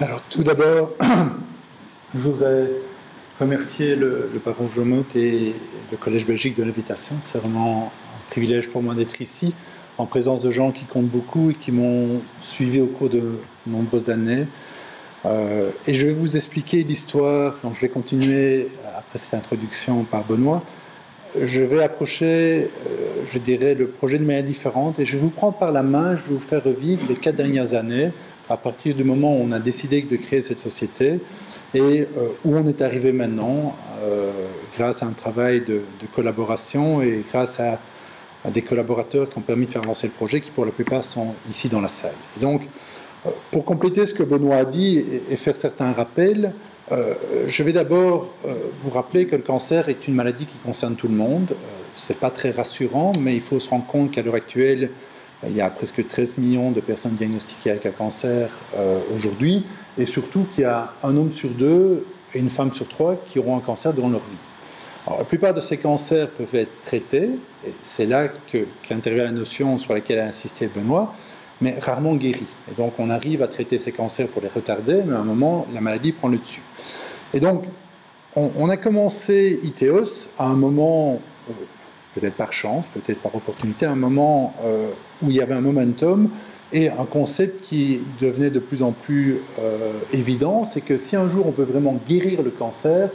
Alors tout d'abord, je voudrais remercier le baron Jomot et le Collège Belgique de l'invitation. C'est vraiment un privilège pour moi d'être ici, en présence de gens qui comptent beaucoup et qui m'ont suivi au cours de nombreuses années. Et je vais vous expliquer l'histoire, donc je vais continuer après cette introduction par Benoît. Je vais approcher, je dirais, le projet de manière différente et je vais vous prendre par la main, je vais vous faire revivre les 4 dernières années, à partir du moment où on a décidé de créer cette société et où on est arrivé maintenant, grâce à un travail de collaboration et grâce à des collaborateurs qui ont permis de faire avancer le projet, qui pour la plupart sont ici dans la salle. Et donc, pour compléter ce que Benoît a dit et faire certains rappels, je vais d'abord vous rappeler que le cancer est une maladie qui concerne tout le monde. Ce n'est pas très rassurant, mais il faut se rendre compte qu'à l'heure actuelle, il y a presque 13 millions de personnes diagnostiquées avec un cancer aujourd'hui, et surtout qu'il y a un homme sur 2 et une femme sur 3 qui auront un cancer durant leur vie. Alors, la plupart de ces cancers peuvent être traités, et c'est là qu'intervient la notion sur laquelle a insisté Benoît, mais rarement guéris. Et donc on arrive à traiter ces cancers pour les retarder, mais à un moment, la maladie prend le dessus. Et donc, on a commencé Iteos à un moment, peut-être par chance, peut-être par opportunité, à un moment où il y avait un momentum et un concept qui devenait de plus en plus évident, c'est que si un jour on veut vraiment guérir le cancer,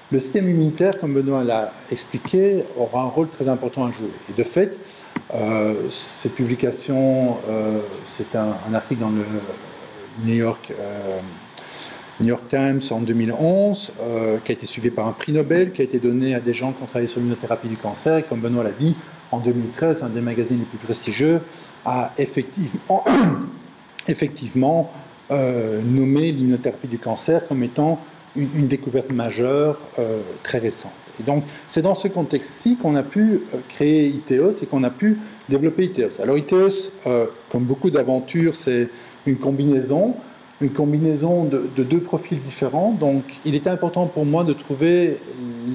le système immunitaire, comme Benoît l'a expliqué, aura un rôle très important à jouer. Et de fait, cette publication, c'est un article dans le New York Times en 2011, qui a été suivi par un prix Nobel, qui a été donné à des gens qui ont travaillé sur l'immunothérapie du cancer. Et comme Benoît l'a dit, en 2013, un des magazines les plus prestigieux a effectivement nommé l'immunothérapie du cancer comme étant une découverte majeure très récente. Et donc, c'est dans ce contexte-ci qu'on a pu créer Iteos et qu'on a pu développer Iteos. Alors, Iteos, comme beaucoup d'aventures, c'est une combinaison de 2 profils différents. Donc, il était important pour moi de trouver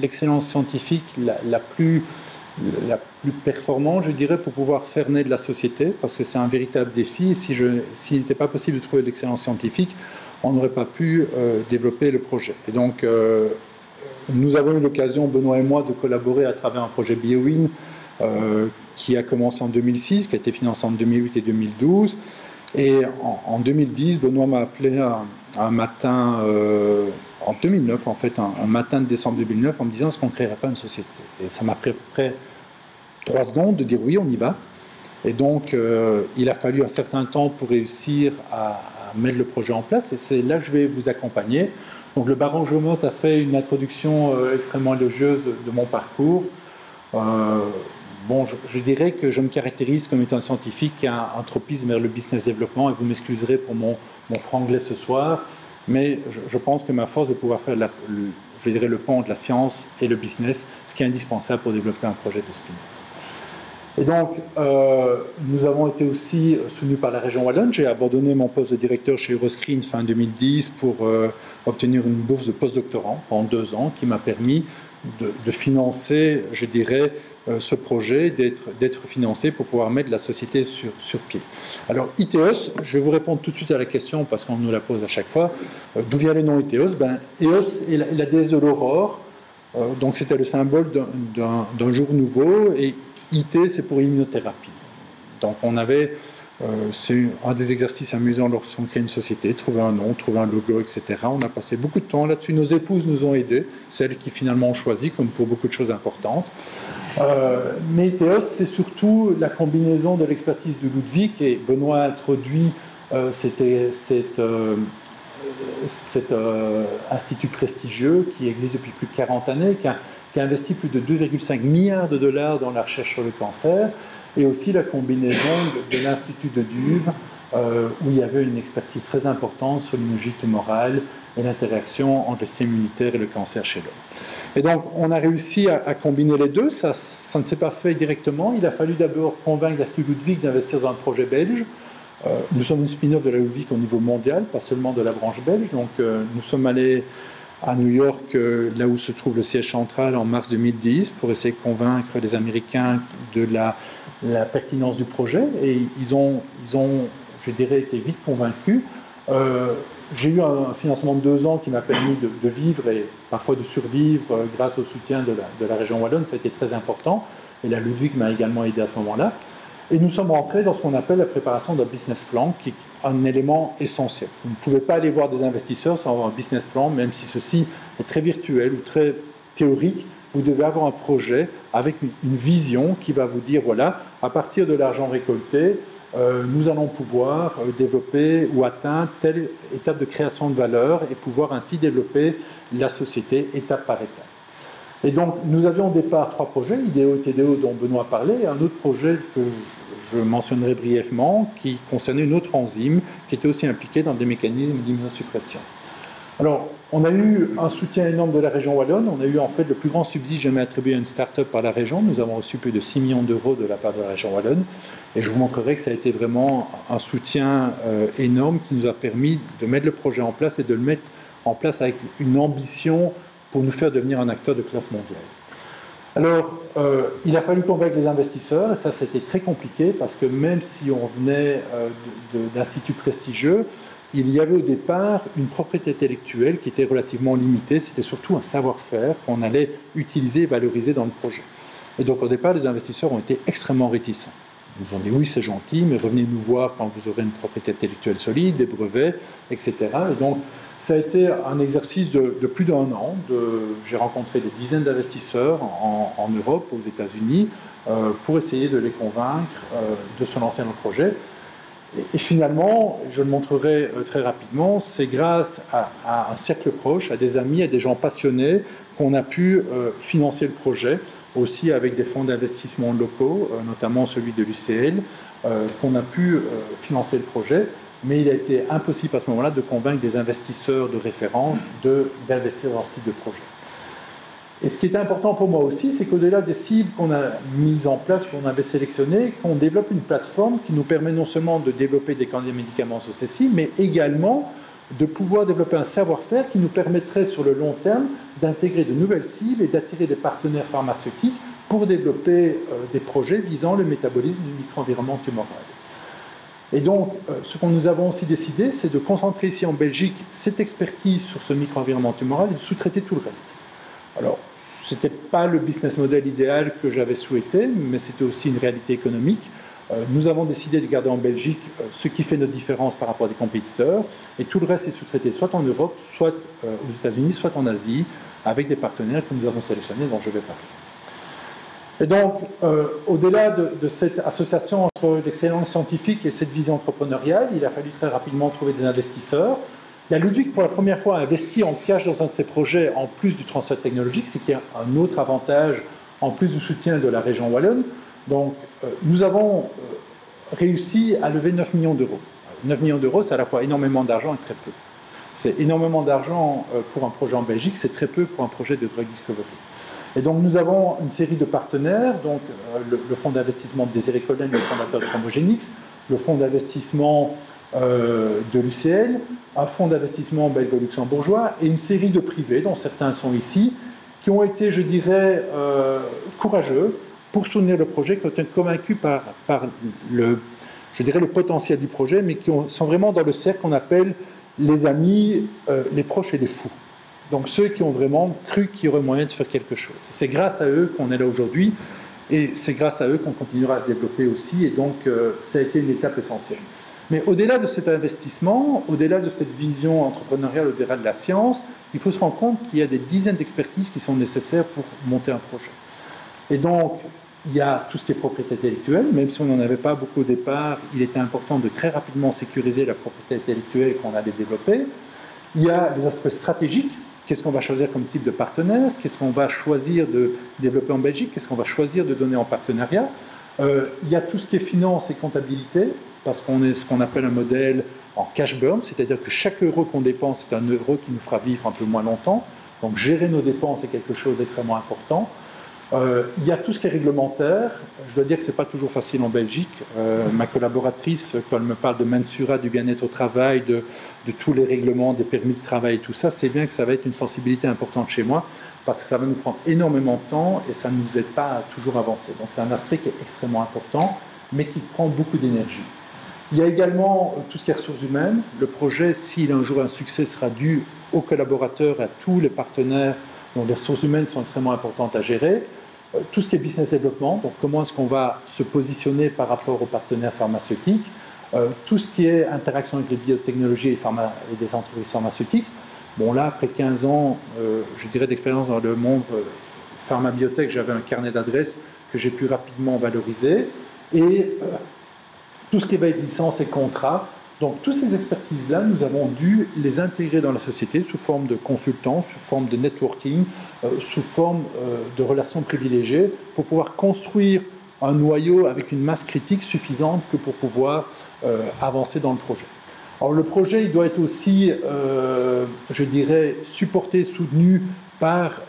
l'excellence scientifique la plus performante, je dirais, pour pouvoir faire naître la société, parce que c'est un véritable défi. Et s'il n'était pas possible de trouver l'excellence scientifique, on n'aurait pas pu développer le projet. Et donc, nous avons eu l'occasion, Benoît et moi, de collaborer à travers un projet BioWin qui a commencé en 2006, qui a été financé en 2008 et 2012. Et en 2010, Benoît m'a appelé un matin, en 2009 en fait, un matin de décembre 2009, en me disant est-ce qu'on ne créerait pas une société. Et ça m'a pris à peu près 3 secondes de dire oui, on y va. Et donc, il a fallu un certain temps pour réussir à mettre le projet en place, et c'est là que je vais vous accompagner. Donc, le baron Jomot a fait une introduction extrêmement élogieuse de mon parcours. Bon, je dirais que je me caractérise comme étant un scientifique qui a un tropisme vers le business développement, et vous m'excuserez pour mon franglais ce soir, mais je pense que ma force est de pouvoir faire, je dirais, le pont entre la science et le business, ce qui est indispensable pour développer un projet de spin-off. Et donc, nous avons été aussi soutenus par la région Wallonne. J'ai abandonné mon poste de directeur chez Euroscreen fin 2010 pour obtenir une bourse de postdoctorant pendant 2 ans qui m'a permis de financer, je dirais, ce projet, d'être financé pour pouvoir mettre la société sur pied. Alors, Iteos, je vais vous répondre tout de suite à la question parce qu'on nous la pose à chaque fois. D'où vient le nom Iteos? Eos est la déesse de l'aurore, donc c'était le symbole d'un jour nouveau, et IT, c'est pour immunothérapie. Donc c'est un des exercices amusants lorsqu'on crée une société, trouver un nom, trouver un logo, etc. On a passé beaucoup de temps là-dessus. Nos épouses nous ont aidés, celles qui finalement ont choisi, comme pour beaucoup de choses importantes. Mais Iteos, c'est surtout la combinaison de l'expertise de Ludwig, et Benoît a introduit cet institut prestigieux qui existe depuis plus de 40 années, qui a investi plus de 2,5 milliards de dollars dans la recherche sur le cancer, et aussi la combinaison de l'Institut de Duve, où il y avait une expertise très importante sur l'immunologie tumorale et l'interaction entre le système immunitaire et le cancer chez l'homme. Et donc, on a réussi à combiner les deux. Ça ne s'est pas fait directement. Il a fallu d'abord convaincre l'Institut Ludwig d'investir dans un projet belge. Nous sommes une spin-off de la Ludwig au niveau mondial, pas seulement de la branche belge. Donc, nous sommes allés à New York, là où se trouve le siège central, en mars 2010, pour essayer de convaincre les Américains de la pertinence du projet. Et ils ont, je dirais, été vite convaincus. J'ai eu un financement de 2 ans qui m'a permis de vivre et parfois de survivre grâce au soutien de la région wallonne. Ça a été très important. Et la Ludwig m'a également aidé à ce moment-là. Et nous sommes rentrés dans ce qu'on appelle la préparation d'un business plan, qui est un élément essentiel. Vous ne pouvez pas aller voir des investisseurs sans avoir un business plan, même si ceci est très virtuel ou très théorique. Vous devez avoir un projet avec une vision qui va vous dire, voilà, à partir de l'argent récolté, nous allons pouvoir développer ou atteindre telle étape de création de valeur et pouvoir ainsi développer la société étape par étape. Et donc, nous avions au départ 3 projets, IDEO et TDO dont Benoît parlait, et un autre projet que je mentionnerai brièvement, qui concernait une autre enzyme qui était aussi impliquée dans des mécanismes d'immunosuppression. Alors, on a eu un soutien énorme de la région wallonne, on a eu en fait le plus grand subside jamais attribué à une start-up par la région, nous avons reçu plus de 6 millions d'euros de la part de la région wallonne, et je vous montrerai que ça a été vraiment un soutien énorme qui nous a permis de mettre le projet en place et de le mettre en place avec une ambition pour nous faire devenir un acteur de classe mondiale. Alors, il a fallu convaincre les investisseurs, et ça c'était très compliqué, parce que même si on venait d'instituts prestigieux, il y avait au départ une propriété intellectuelle qui était relativement limitée, c'était surtout un savoir-faire qu'on allait utiliser et valoriser dans le projet. Et donc au départ, les investisseurs ont été extrêmement réticents. Ils nous ont dit oui, c'est gentil, mais revenez nous voir quand vous aurez une propriété intellectuelle solide, des brevets, etc. Et donc ça a été un exercice de plus d'1 an. J'ai rencontré des dizaines d'investisseurs en Europe, aux États-Unis, pour essayer de les convaincre de se lancer dans le projet. Et finalement, je le montrerai très rapidement, c'est grâce à un cercle proche, à des amis, à des gens passionnés, qu'on a pu financer le projet, aussi avec des fonds d'investissement locaux, notamment celui de l'UCL, qu'on a pu financer le projet. Mais il a été impossible à ce moment-là de convaincre des investisseurs de référence d'investir dans ce type de projet. Et ce qui était important pour moi aussi, c'est qu'au-delà des cibles qu'on a mises en place, qu'on avait sélectionnées, qu'on développe une plateforme qui nous permet non seulement de développer des candidats médicaments sur ces cibles, mais également de pouvoir développer un savoir-faire qui nous permettrait sur le long terme d'intégrer de nouvelles cibles et d'attirer des partenaires pharmaceutiques pour développer des projets visant le métabolisme du micro-environnement tumoral. Et donc, ce que nous avons aussi décidé, c'est de concentrer ici en Belgique cette expertise sur ce micro-environnement tumoral et de sous-traiter tout le reste. Alors, ce n'était pas le business model idéal que j'avais souhaité, mais c'était aussi une réalité économique. Nous avons décidé de garder en Belgique ce qui fait notre différence par rapport à des compétiteurs, et tout le reste est sous-traité soit en Europe, soit aux États-Unis, soit en Asie, avec des partenaires que nous avons sélectionnés, dont je vais parler. Et donc, au-delà de cette association entre l'excellence scientifique et cette vision entrepreneuriale, il a fallu très rapidement trouver des investisseurs. La Ludwig, pour la première fois, a investi en cash dans un de ses projets, en plus du transfert technologique, ce qui est un autre avantage, en plus du soutien de la région wallonne. Donc, nous avons réussi à lever 9 millions d'euros. 9 millions d'euros, c'est à la fois énormément d'argent et très peu. C'est énormément d'argent pour un projet en Belgique, c'est très peu pour un projet de drug discovery. Et donc, nous avons une série de partenaires, donc le fonds d'investissement de Désiré Collen, le fondateur de Chromogénix, le fonds d'investissement de l'UCL, un fonds d'investissement belgo-luxembourgeois et une série de privés, dont certains sont ici, qui ont été, je dirais, courageux pour soutenir le projet, qui ont été convaincus par le potentiel du projet, mais qui sont vraiment dans le cercle qu'on appelle les amis, les proches et les fous. Donc ceux qui ont vraiment cru qu'il y aurait moyen de faire quelque chose. C'est grâce à eux qu'on est là aujourd'hui, et c'est grâce à eux qu'on continuera à se développer aussi, et donc ça a été une étape essentielle. Mais au-delà de cet investissement, au-delà de cette vision entrepreneuriale, au-delà de la science, il faut se rendre compte qu'il y a des dizaines d'expertises qui sont nécessaires pour monter un projet. Et donc, il y a tout ce qui est propriété intellectuelle, même si on n'en avait pas beaucoup au départ, il était important de très rapidement sécuriser la propriété intellectuelle qu'on allait développer. Il y a les aspects stratégiques. Qu'est-ce qu'on va choisir comme type de partenaire? Qu'est-ce qu'on va choisir de développer en Belgique? Qu'est-ce qu'on va choisir de donner en partenariat? Il y a tout ce qui est finance et comptabilité, parce qu'on est ce qu'on appelle un modèle en cash burn, c'est-à-dire que chaque euro qu'on dépense, c'est un euro qui nous fera vivre un peu moins longtemps. Donc gérer nos dépenses est quelque chose d'extrêmement important. Il y a tout ce qui est réglementaire. Je dois dire que ce n'est pas toujours facile en Belgique. Ma collaboratrice, quand elle me parle de Mensura, du bien-être au travail, de tous les règlements, des permis de travail et tout ça, c'est bien que ça va être une sensibilité importante chez moi, parce que ça va nous prendre énormément de temps et ça ne nous aide pas à toujours avancer. Donc c'est un aspect qui est extrêmement important, mais qui prend beaucoup d'énergie. Il y a également tout ce qui est ressources humaines. Le projet, s'il a un jour un succès, sera dû aux collaborateurs et à tous les partenaires. Donc les ressources humaines sont extrêmement importantes à gérer. Tout ce qui est business développement, donc comment est-ce qu'on va se positionner par rapport aux partenaires pharmaceutiques. Tout ce qui est interaction avec les biotechnologies et des entreprises pharmaceutiques. Bon là, après 15 ans, je dirais d'expérience dans le monde pharma-biotech, j'avais un carnet d'adresses que j'ai pu rapidement valoriser. Et tout ce qui va être licence et contrat. Donc, toutes ces expertises-là, nous avons dû les intégrer dans la société sous forme de consultants, sous forme de networking, sous forme de relations privilégiées, pour pouvoir construire un noyau avec une masse critique suffisante que pour pouvoir avancer dans le projet. Alors, le projet, il doit être aussi, je dirais, supporté, soutenu par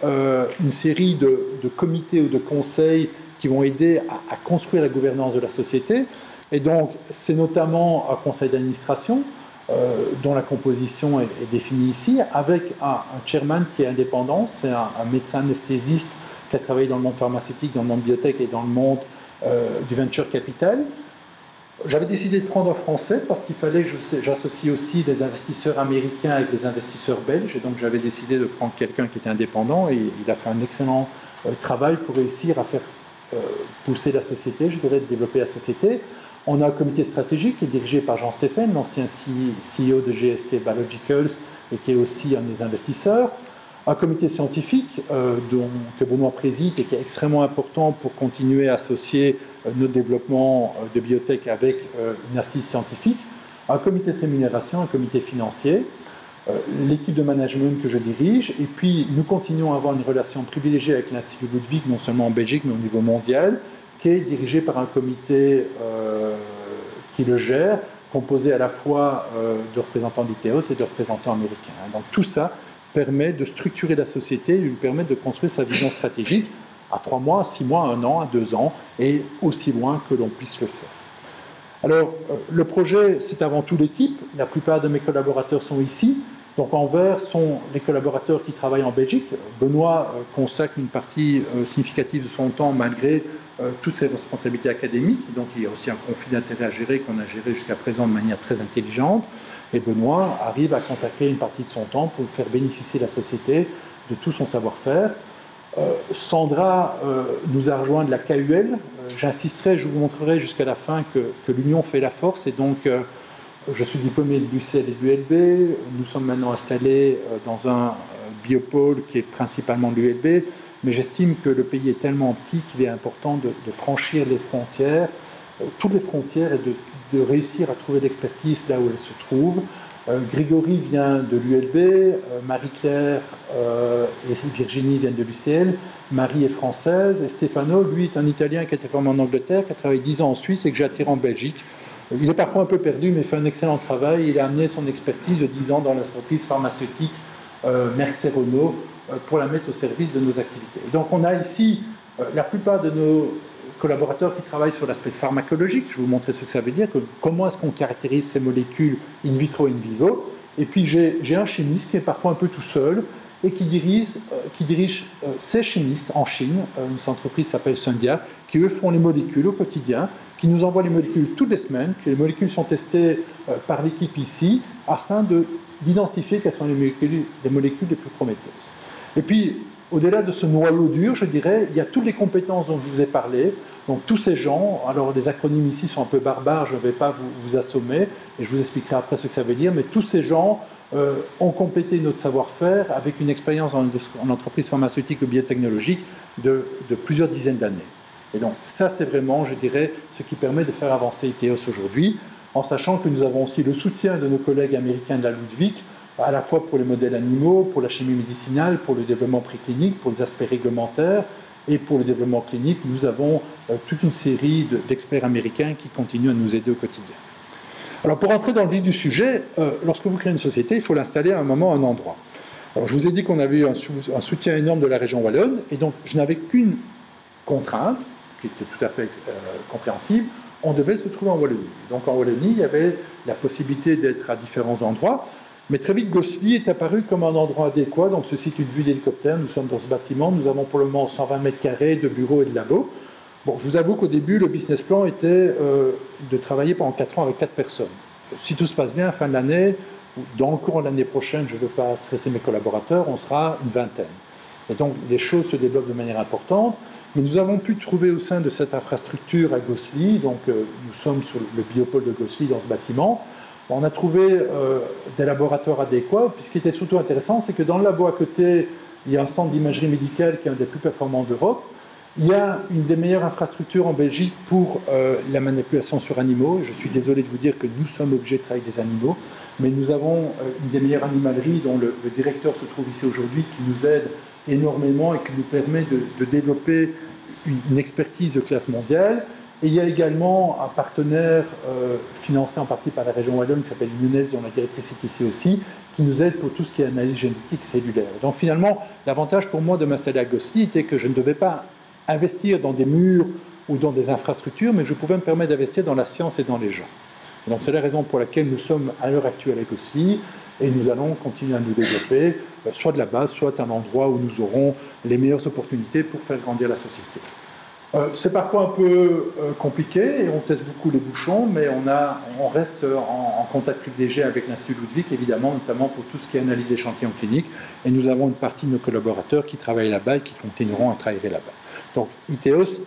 une série de comités ou de conseils qui vont aider à construire la gouvernance de la société. Et donc, c'est notamment un conseil d'administration dont la composition est définie ici, avec un chairman qui est indépendant, c'est un médecin anesthésiste qui a travaillé dans le monde pharmaceutique, dans le monde biotech et dans le monde du venture capital. J'avais décidé de prendre un Français parce qu'il fallait que j'associe aussi des investisseurs américains avec les investisseurs belges, et donc j'avais décidé de prendre quelqu'un qui était indépendant, et il a fait un excellent travail pour réussir à faire pousser la société, je dirais, de développer la société. On a un comité stratégique qui est dirigé par Jean Stéphane, l'ancien CEO de GSK Biologicals et qui est aussi un de nos investisseurs. Un comité scientifique que Benoît préside et qui est extrêmement important pour continuer à associer notre développement de biotech avec une assise scientifique. Un comité de rémunération, un comité financier. L'équipe de management que je dirige, et puis nous continuons à avoir une relation privilégiée avec l'Institut Ludwig, non seulement en Belgique, mais au niveau mondial, qui est dirigé par un comité qui le gère, composé à la fois de représentants d'ITEOS et de représentants américains. Donc tout ça permet de structurer la société, lui permet de construire sa vision stratégique à 3 mois, à 6 mois, à 1 an, à 2 ans, et aussi loin que l'on puisse le faire. Alors, le projet, c'est avant tout l'équipe. La plupart de mes collaborateurs sont ici. Donc, en vert sont les collaborateurs qui travaillent en Belgique. Benoît consacre une partie significative de son temps malgré toutes ses responsabilités académiques. Donc, il y a aussi un conflit d'intérêts à gérer qu'on a géré jusqu'à présent de manière très intelligente. Et Benoît arrive à consacrer une partie de son temps pour faire bénéficier la société de tout son savoir-faire. Sandra nous a rejoint de la KUL. J'insisterai, je vous montrerai jusqu'à la fin que l'union fait la force. Et donc, je suis diplômé de l'UCL et de l'ULB. Nous sommes maintenant installés dans un biopôle qui est principalement l'ULB. Mais j'estime que le pays est tellement petit qu'il est important de franchir les frontières, toutes les frontières, et de réussir à trouver l'expertise là où elle se trouve. Grégory vient de l'ULB, Marie-Claire et Virginie viennent de l'UCL, Marie est française, et Stefano, lui, est un Italien qui a été formé en Angleterre, qui a travaillé 10 ans en Suisse et que j'ai attiré en Belgique. Il est parfois un peu perdu, mais fait un excellent travail. Il a amené son expertise de 10 ans dans l'entreprise pharmaceutique Merck & Renault pour la mettre au service de nos activités. Et donc on a ici la plupart de nos collaborateurs qui travaillent sur l'aspect pharmacologique. Je vais vous montrer ce que ça veut dire, comment est-ce qu'on caractérise ces molécules in vitro et in vivo. Et puis j'ai un chimiste qui est parfois un peu tout seul et qui dirige ces chimistes en Chine. Une entreprise s'appelle Sundia, qui eux font les molécules au quotidien, qui nous envoient les molécules toutes les semaines, que les molécules sont testées par l'équipe ici, afin d'identifier quelles sont les molécules les plus prometteuses. Et puis, au-delà de ce noyau dur, je dirais, il y a toutes les compétences dont je vous ai parlé. Donc tous ces gens, alors les acronymes ici sont un peu barbares, je ne vais pas vous assommer, et je vous expliquerai après ce que ça veut dire, mais tous ces gens ont complété notre savoir-faire avec une expérience en entreprise pharmaceutique ou biotechnologique de plusieurs dizaines d'années. Et donc ça, c'est vraiment, je dirais, ce qui permet de faire avancer ITEOS aujourd'hui, en sachant que nous avons aussi le soutien de nos collègues américains de la Ludwig, à la fois pour les modèles animaux, pour la chimie médicinale, pour le développement préclinique, pour les aspects réglementaires et pour le développement clinique. Nous avons toute une série d'experts américains qui continuent à nous aider au quotidien. Alors pour entrer dans le vif du sujet, lorsque vous créez une société, il faut l'installer à un moment, à un endroit. Alors je vous ai dit qu'on avait eu un soutien énorme de la région wallonne, et donc je n'avais qu'une contrainte, qui était tout à fait compréhensible, on devait se trouver en Wallonie. Et donc en Wallonie, il y avait la possibilité d'être à différents endroits. Mais très vite, Gosselies est apparu comme un endroit adéquat. Donc, se situe une vue d'hélicoptère. Nous sommes dans ce bâtiment. Nous avons pour le moment 120 mètres carrés de bureaux et de labos. Bon, je vous avoue qu'au début, le business plan était de travailler pendant 4 ans avec 4 personnes. Si tout se passe bien, à la fin de l'année, ou dans le courant de l'année prochaine, je ne veux pas stresser mes collaborateurs, on sera une vingtaine. Et donc, les choses se développent de manière importante. Mais nous avons pu trouver au sein de cette infrastructure à Gosselies, donc nous sommes sur le biopôle de Gosselies dans ce bâtiment, on a trouvé des laboratoires adéquats. Puis ce qui était surtout intéressant, c'est que dans le labo à côté, il y a un centre d'imagerie médicale qui est un des plus performants d'Europe. Il y a une des meilleures infrastructures en Belgique pour la manipulation sur animaux. Je suis désolé de vous dire que nous sommes obligés de travailler avec des animaux, mais nous avons une des meilleures animaleries dont le directeur se trouve ici aujourd'hui, qui nous aide énormément et qui nous permet de développer une expertise de classe mondiale. Et il y a également un partenaire financé en partie par la région Wallonne qui s'appelle Younes, dont la directrice est ici aussi, qui nous aide pour tout ce qui est analyse génétique cellulaire. Donc finalement, l'avantage pour moi de m'installer à Gosselies était que je ne devais pas investir dans des murs ou dans des infrastructures, mais que je pouvais me permettre d'investir dans la science et dans les gens. Et donc c'est la raison pour laquelle nous sommes à l'heure actuelle à Gosselies, et nous allons continuer à nous développer, soit de la base, soit un endroit où nous aurons les meilleures opportunités pour faire grandir la société. C'est parfois un peu compliqué et on teste beaucoup les bouchons, mais on reste en contact privilégié avec l'Institut Ludwig, évidemment, notamment pour tout ce qui est analyse d'échantillons cliniques. Et nous avons une partie de nos collaborateurs qui travaillent là-bas et qui continueront à travailler là-bas. Donc, ITEOS,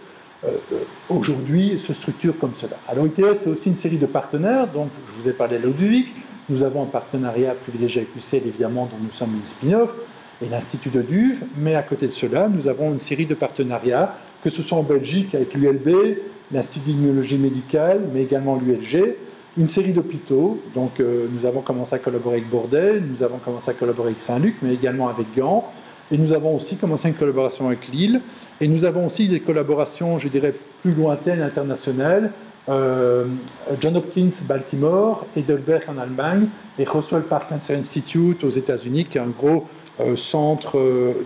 aujourd'hui, se structure comme cela. Alors, ITEOS, c'est aussi une série de partenaires. Donc, je vous ai parlé de Ludwig. Nous avons un partenariat privilégié avec l'UCL, évidemment, dont nous sommes une spin-off, et l'Institut de Duve. Mais à côté de cela, nous avons une série de partenariats, que ce soit en Belgique avec l'ULB, l'Institut d'immunologie médicale, mais également l'ULG, une série d'hôpitaux. Donc, nous avons commencé à collaborer avec Bordeaux, nous avons commencé à collaborer avec Saint-Luc, mais également avec Gand. Et nous avons aussi commencé une collaboration avec Lille. Et nous avons aussi des collaborations, je dirais, plus lointaines, internationales. Johns Hopkins, Baltimore, Heidelberg en Allemagne, et Roswell Park Cancer Institute aux États-Unis, qui est un gros centre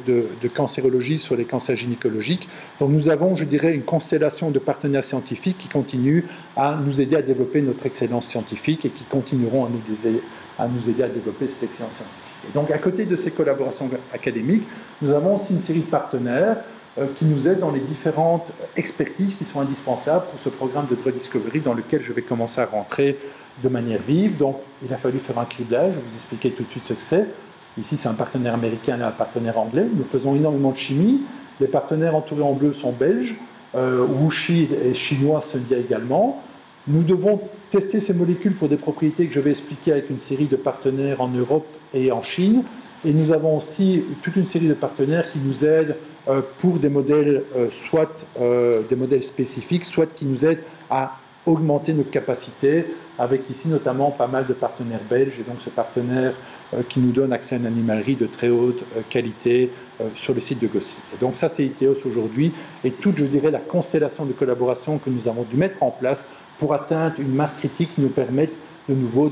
de cancérologie sur les cancers gynécologiques. Donc nous avons, je dirais, une constellation de partenaires scientifiques qui continuent à nous aider à développer notre excellence scientifique et qui continueront à nous aider à développer cette excellence scientifique. Et donc à côté de ces collaborations académiques, nous avons aussi une série de partenaires qui nous aident dans les différentes expertises qui sont indispensables pour ce programme de Drug Discovery dans lequel je vais commencer à rentrer de manière vive. Donc il a fallu faire un criblage, je vais vous expliquer tout de suite ce que c'est. Ici, c'est un partenaire américain, là, un partenaire anglais. Nous faisons énormément de chimie. Les partenaires entourés en bleu sont belges. WuXi est chinois, Sundia également. Nous devons tester ces molécules pour des propriétés que je vais expliquer avec une série de partenaires en Europe et en Chine. Et nous avons aussi toute une série de partenaires qui nous aident pour des modèles, soit des modèles spécifiques, soit qui nous aident à augmenter nos capacités, avec ici notamment pas mal de partenaires belges, et donc ce partenaire qui nous donne accès à une animalerie de très haute qualité sur le site de Gosselies. Et donc ça, c'est ITEOS aujourd'hui, et toute, je dirais, la constellation de collaboration que nous avons dû mettre en place pour atteindre une masse critique qui nous permette de nouveau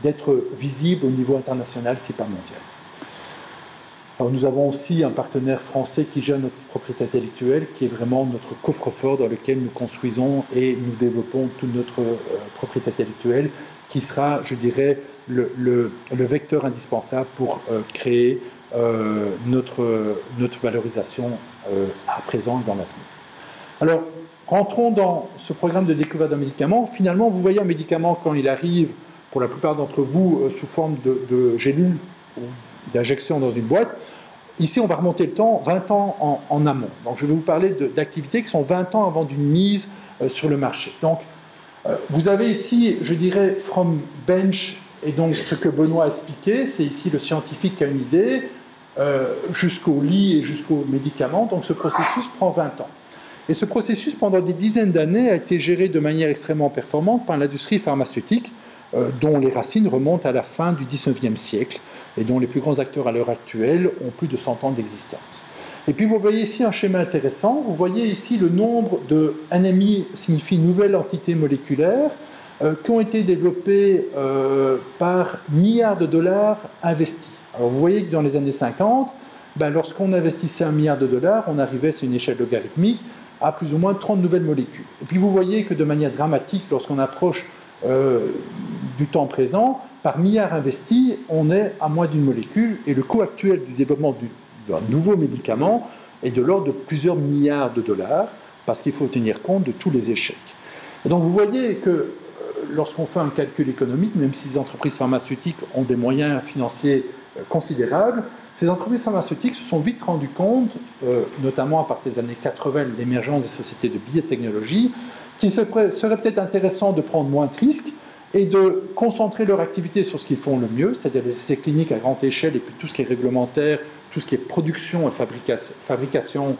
d'être visible au niveau international, si pas mondial. Alors, nous avons aussi un partenaire français qui gère notre propriété intellectuelle, qui est vraiment notre coffre-fort dans lequel nous construisons et nous développons toute notre propriété intellectuelle, qui sera, je dirais, le vecteur indispensable pour créer notre valorisation à présent et dans l'avenir. Alors, rentrons dans ce programme de découverte d'un médicament. Finalement, vous voyez un médicament quand il arrive, pour la plupart d'entre vous, sous forme de gélules ou d'injection dans une boîte. Ici, on va remonter le temps, 20 ans en amont. Donc, je vais vous parler d'activités qui sont 20 ans avant d'une mise sur le marché. Donc, vous avez ici, je dirais, from bench, et donc ce que Benoît a expliqué, c'est ici le scientifique qui a une idée, jusqu'au lit et jusqu'au médicament. Donc, ce processus prend 20 ans. Et ce processus, pendant des dizaines d'années, a été géré de manière extrêmement performante par l'industrie pharmaceutique, dont les racines remontent à la fin du XIXe siècle et dont les plus grands acteurs à l'heure actuelle ont plus de 100 ans d'existence. Et puis vous voyez ici un schéma intéressant, vous voyez ici le nombre de NMI signifie nouvelle entité moléculaire qui ont été développées par milliards de dollars investis. Alors vous voyez que dans les années 50, lorsqu'on investissait $1 milliard, on arrivait, c'est une échelle logarithmique, à plus ou moins 30 nouvelles molécules. Et puis vous voyez que de manière dramatique, lorsqu'on approche du temps présent, par milliard investi, on est à moins d'une molécule, et le coût actuel du développement d'un nouveau médicament est de l'ordre de plusieurs milliards de dollars, parce qu'il faut tenir compte de tous les échecs. Et donc vous voyez que lorsqu'on fait un calcul économique, même si les entreprises pharmaceutiques ont des moyens financiers considérables, ces entreprises pharmaceutiques se sont vite rendues compte, notamment à partir des années 80, l'émergence des sociétés de biotechnologie, qu'il serait peut-être intéressant de prendre moins de risques et de concentrer leur activité sur ce qu'ils font le mieux, c'est-à-dire les essais cliniques à grande échelle et puis tout ce qui est réglementaire, tout ce qui est production et fabrication,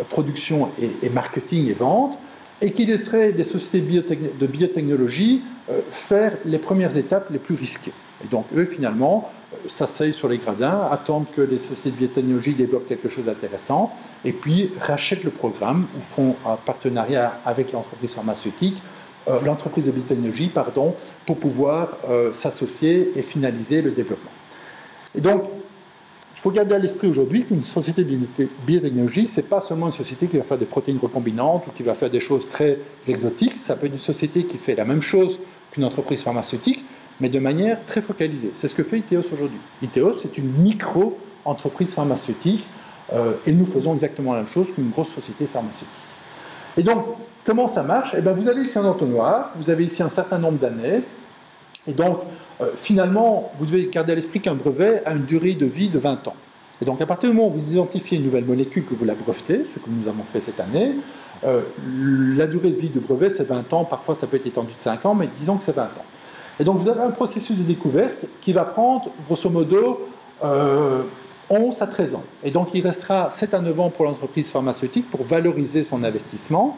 production et marketing et vente, et qui laisserait les sociétés de biotechnologie faire les premières étapes les plus risquées. Et donc eux, finalement, s'asseyent sur les gradins, attendent que les sociétés de biotechnologie développent quelque chose d'intéressant, et puis rachètent le programme, ou font un partenariat avec l'entreprise pharmaceutique, l'entreprise de biotechnologie, pardon, pour pouvoir s'associer et finaliser le développement. Et donc, il faut garder à l'esprit aujourd'hui qu'une société de biotechnologie, ce n'est pas seulement une société qui va faire des protéines recombinantes ou qui va faire des choses très exotiques, ça peut être une société qui fait la même chose qu'une entreprise pharmaceutique, mais de manière très focalisée. C'est ce que fait Iteos aujourd'hui. Iteos, c'est une micro-entreprise pharmaceutique et nous faisons exactement la même chose qu'une grosse société pharmaceutique. Et donc, comment ça marche? Eh bien, vous avez ici un entonnoir, vous avez ici un certain nombre d'années, et donc, finalement, vous devez garder à l'esprit qu'un brevet a une durée de vie de 20 ans. Et donc, à partir du moment où vous identifiez une nouvelle molécule que vous la brevetez, ce que nous avons fait cette année, la durée de vie de brevet, c'est 20 ans, parfois ça peut être étendu de 5 ans, mais disons que c'est 20 ans. Et donc, vous avez un processus de découverte qui va prendre, grosso modo, 11 à 13 ans. Et donc, il restera 7 à 9 ans pour l'entreprise pharmaceutique pour valoriser son investissement.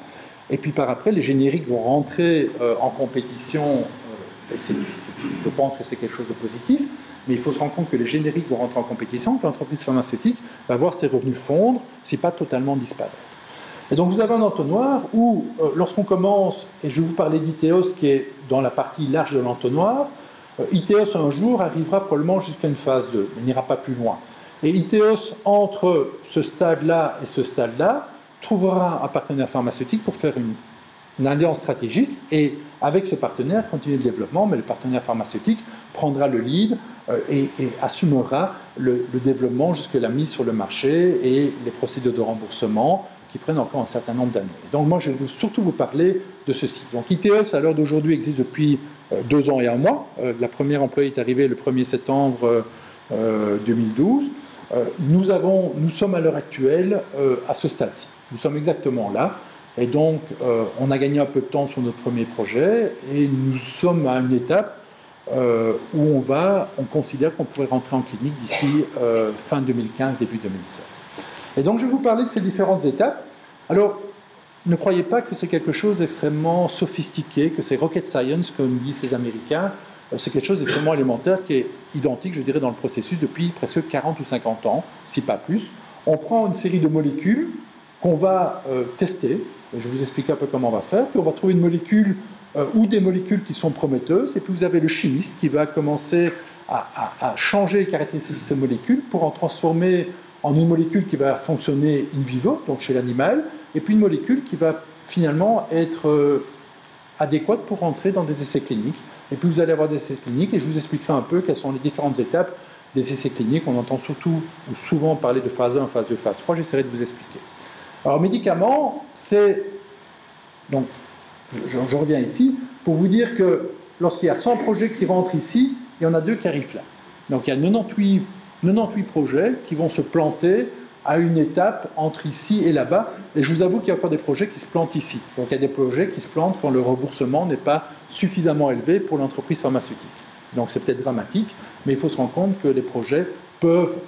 Et puis, par après, les génériques vont rentrer en compétition. Et je pense que c'est quelque chose de positif, mais il faut se rendre compte que les génériques vont rentrer en compétition, que l'entreprise pharmaceutique va voir ses revenus fondre, si pas totalement disparaître. Et donc vous avez un entonnoir où, lorsqu'on commence, et je vais vous parler d'Iteos qui est dans la partie large de l'entonnoir, Iteos un jour arrivera probablement jusqu'à une phase 2, mais n'ira pas plus loin. Et Iteos, entre ce stade-là et ce stade-là, trouvera un partenaire pharmaceutique pour faire une alliance stratégique, et avec ce partenaire, continuer le développement, mais le partenaire pharmaceutique prendra le lead et assumera le développement jusqu'à la mise sur le marché et les procédures de remboursement qui prennent encore un certain nombre d'années. Donc moi, je vais surtout vous parler de ceci. Donc Iteos, à l'heure d'aujourd'hui, existe depuis 2 ans et 1 mois. La première employée est arrivée le 1er septembre 2012. Nous sommes à l'heure actuelle à ce stade-ci. Nous sommes exactement là. Et donc, on a gagné un peu de temps sur notre premier projet et nous sommes à une étape où on considère qu'on pourrait rentrer en clinique d'ici fin 2015, début 2016. Et donc, je vais vous parler de ces différentes étapes. Alors, ne croyez pas que c'est quelque chose d'extrêmement sophistiqué, que c'est rocket science, comme disent ces Américains. C'est quelque chose d'extrêmement élémentaire qui est identique, je dirais, dans le processus depuis presque 40 ou 50 ans, si pas plus. On prend une série de molécules qu'on va tester. Je vais vous expliquer un peu comment on va faire. Puis on va trouver une molécule ou des molécules qui sont prometteuses. Et puis vous avez le chimiste qui va commencer à changer les caractéristiques de ces molécules pour en transformer en une molécule qui va fonctionner in vivo, donc chez l'animal, et puis une molécule qui va finalement être adéquate pour rentrer dans des essais cliniques. Et puis vous allez avoir des essais cliniques et je vous expliquerai un peu quelles sont les différentes étapes des essais cliniques. On entend surtout ou souvent parler de phase 1, phase 2, phase 3. J'essaierai de vous expliquer. Alors, médicaments, c'est... Donc, je reviens ici pour vous dire que lorsqu'il y a 100 projets qui rentrent ici, il y en a 2 qui arrivent là. Donc, il y a 98 projets qui vont se planter à une étape entre ici et là-bas. Et je vous avoue qu'il y a encore des projets qui se plantent ici. Donc, il y a des projets qui se plantent quand le remboursement n'est pas suffisamment élevé pour l'entreprise pharmaceutique. Donc, c'est peut-être dramatique, mais il faut se rendre compte que les projets peuvent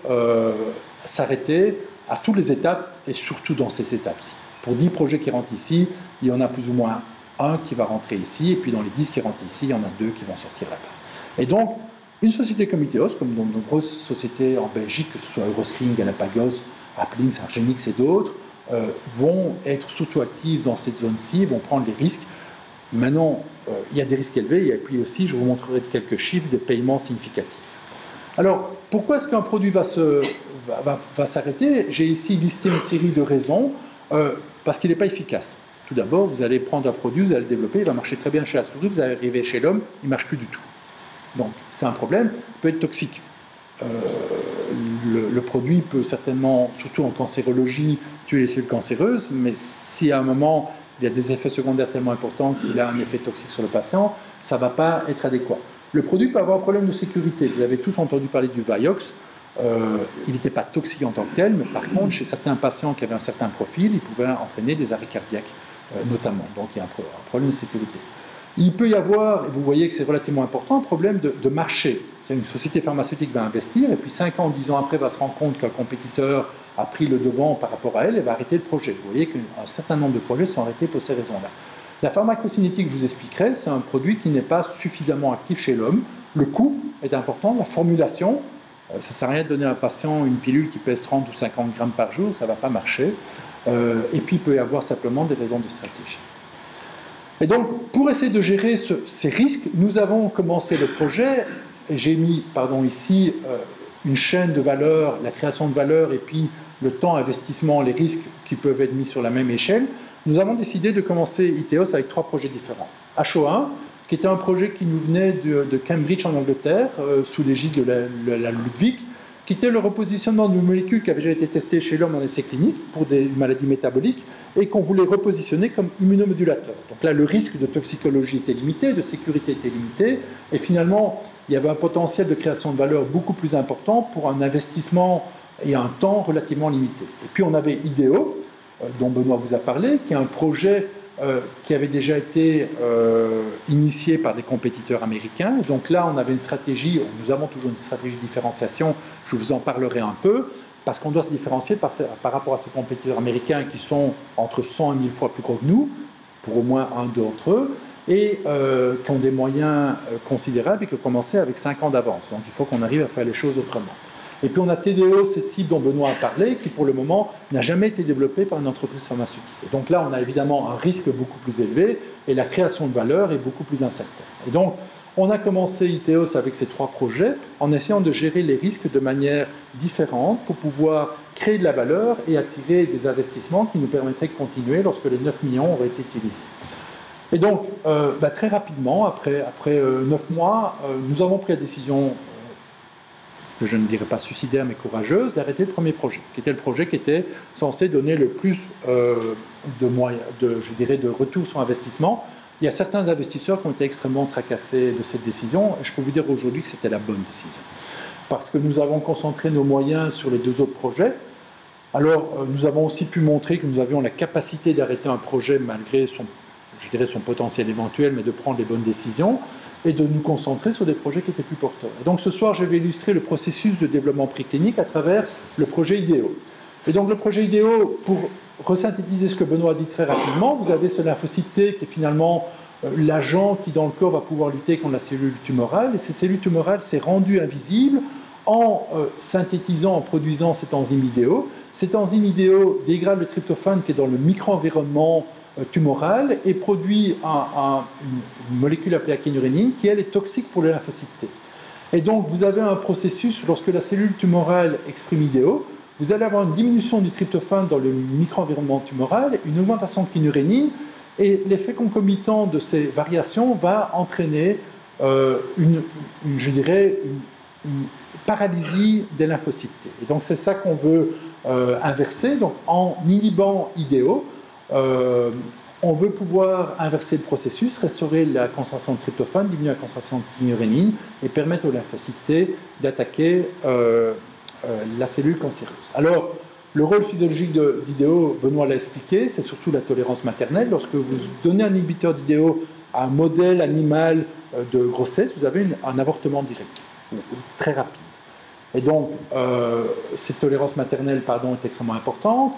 s'arrêter à toutes les étapes et surtout dans ces étapes-ci. Pour 10 projets qui rentrent ici, il y en a plus ou moins un qui va rentrer ici, et puis dans les 10 qui rentrent ici, il y en a 2 qui vont sortir là-bas. Et donc, une société comme Iteos, comme de nombreuses sociétés en Belgique, que ce soit Euroscreen, Galapagos, Applins, Argenix et d'autres, vont être surtout actives dans cette zone-ci, vont prendre les risques. Maintenant, il y a des risques élevés, et puis aussi, je vous montrerai quelques chiffres des paiements significatifs. Alors, pourquoi est-ce qu'un produit va s'arrêter? J'ai ici listé une série de raisons, parce qu'il n'est pas efficace. Tout d'abord, vous allez prendre un produit, vous allez le développer, il va marcher très bien chez la souris, vous allez arriver chez l'homme, il ne marche plus du tout. Donc, c'est un problème, il peut être toxique. le produit peut certainement, surtout en cancérologie, tuer les cellules cancéreuses, mais si à un moment il y a des effets secondaires tellement importants qu'il a un effet toxique sur le patient, ça ne va pas être adéquat. Le produit peut avoir un problème de sécurité. Vous avez tous entendu parler du Vioxx. Il n'était pas toxique en tant que tel, mais par contre, chez certains patients qui avaient un certain profil, il pouvait entraîner des arrêts cardiaques, notamment. Donc il y a un problème de sécurité. Il peut y avoir, et vous voyez que c'est relativement important, un problème de marché. C'est une société pharmaceutique va investir, et puis 5 ans, 10 ans après, va se rendre compte qu'un compétiteur a pris le devant par rapport à elle et va arrêter le projet. Vous voyez qu'un certain nombre de projets sont arrêtés pour ces raisons-là. La pharmacocinétique, je vous expliquerai, c'est un produit qui n'est pas suffisamment actif chez l'homme. Le coût est important, la formulation, ça ne sert à rien de donner à un patient une pilule qui pèse 30 ou 50 grammes par jour, ça ne va pas marcher. Et puis il peut y avoir simplement des raisons de stratégie. Et donc, pour essayer de gérer ces risques, nous avons commencé le projet, et j'ai mis ici une chaîne de valeur, la création de valeur, et puis le temps, investissement, les risques qui peuvent être mis sur la même échelle. Nous avons décidé de commencer Iteos avec 3 projets différents. HO1, qui était un projet qui nous venait de Cambridge en Angleterre, sous l'égide de la Ludwig, qui était le repositionnement d'une molécule qui avait déjà été testée chez l'homme en essai clinique pour des maladies métaboliques et qu'on voulait repositionner comme immunomodulateur. Donc là, le risque de toxicologie était limité, de sécurité était limité, et finalement, il y avait un potentiel de création de valeur beaucoup plus important pour un investissement et un temps relativement limité. Et puis on avait IDEO, dont Benoît vous a parlé, qui est un projet qui avait déjà été initié par des compétiteurs américains. Et donc là, on avait une stratégie, nous avons toujours une stratégie de différenciation, je vous en parlerai un peu, parce qu'on doit se différencier par rapport à ces compétiteurs américains qui sont entre 100 et 1000 fois plus gros que nous, pour au moins un d'entre eux, et qui ont des moyens considérables et qui ont commencé avec 5 ans d'avance. Donc il faut qu'on arrive à faire les choses autrement. Et puis on a TDO, cette cible dont Benoît a parlé, qui pour le moment n'a jamais été développée par une entreprise pharmaceutique. Et donc là, on a évidemment un risque beaucoup plus élevé et la création de valeur est beaucoup plus incertaine. Et donc, on a commencé Iteos avec ces 3 projets en essayant de gérer les risques de manière différente pour pouvoir créer de la valeur et attirer des investissements qui nous permettraient de continuer lorsque les 9 millions auraient été utilisés. Et donc, très rapidement, après 9 mois, nous avons pris la décision que je ne dirais pas suicidaire mais courageuse, d'arrêter le premier projet, qui était le projet qui était censé donner le plus de retour sur investissement. Il y a certains investisseurs qui ont été extrêmement tracassés de cette décision, et je peux vous dire aujourd'hui que c'était la bonne décision. Parce que nous avons concentré nos moyens sur les 2 autres projets. Alors, nous avons aussi pu montrer que nous avions la capacité d'arrêter un projet malgré son potentiel éventuel, mais de prendre les bonnes décisions et de nous concentrer sur des projets qui étaient plus porteurs. Et donc ce soir, je vais illustrer le processus de développement préclinique à travers le projet IDEO. Et donc le projet IDEO, pour resynthétiser ce que Benoît a dit très rapidement, vous avez ce lymphocyte T qui est finalement l'agent qui dans le corps va pouvoir lutter contre la cellule tumorale, et cette cellule tumorale s'est rendue invisible en synthétisant, en produisant cet enzyme IDEO. Cet enzyme IDEO dégrade le tryptophane qui est dans le micro-environnement tumoral et produit une molécule appelée akinurénine qui, elle, est toxique pour le lymphocyte T. Et donc, vous avez un processus, lorsque la cellule tumorale exprime IDEO, vous allez avoir une diminution du tryptophane dans le micro-environnement tumoral, une augmentation de kinurénine, et l'effet concomitant de ces variations va entraîner une paralysie des lymphocytes T. Et donc, c'est ça qu'on veut inverser. Donc, en inhibant IDEO, on veut pouvoir inverser le processus, restaurer la concentration de tryptophane, diminuer la concentration de kinurénine et permettre au lymphocyte T d'attaquer la cellule cancéreuse. Alors, le rôle physiologique d'IDEO, Benoît l'a expliqué, c'est surtout la tolérance maternelle. Lorsque vous donnez un inhibiteur d'IDEO à un modèle animal de grossesse, vous avez un avortement direct, très rapide. Et donc, cette tolérance maternelle est extrêmement importante.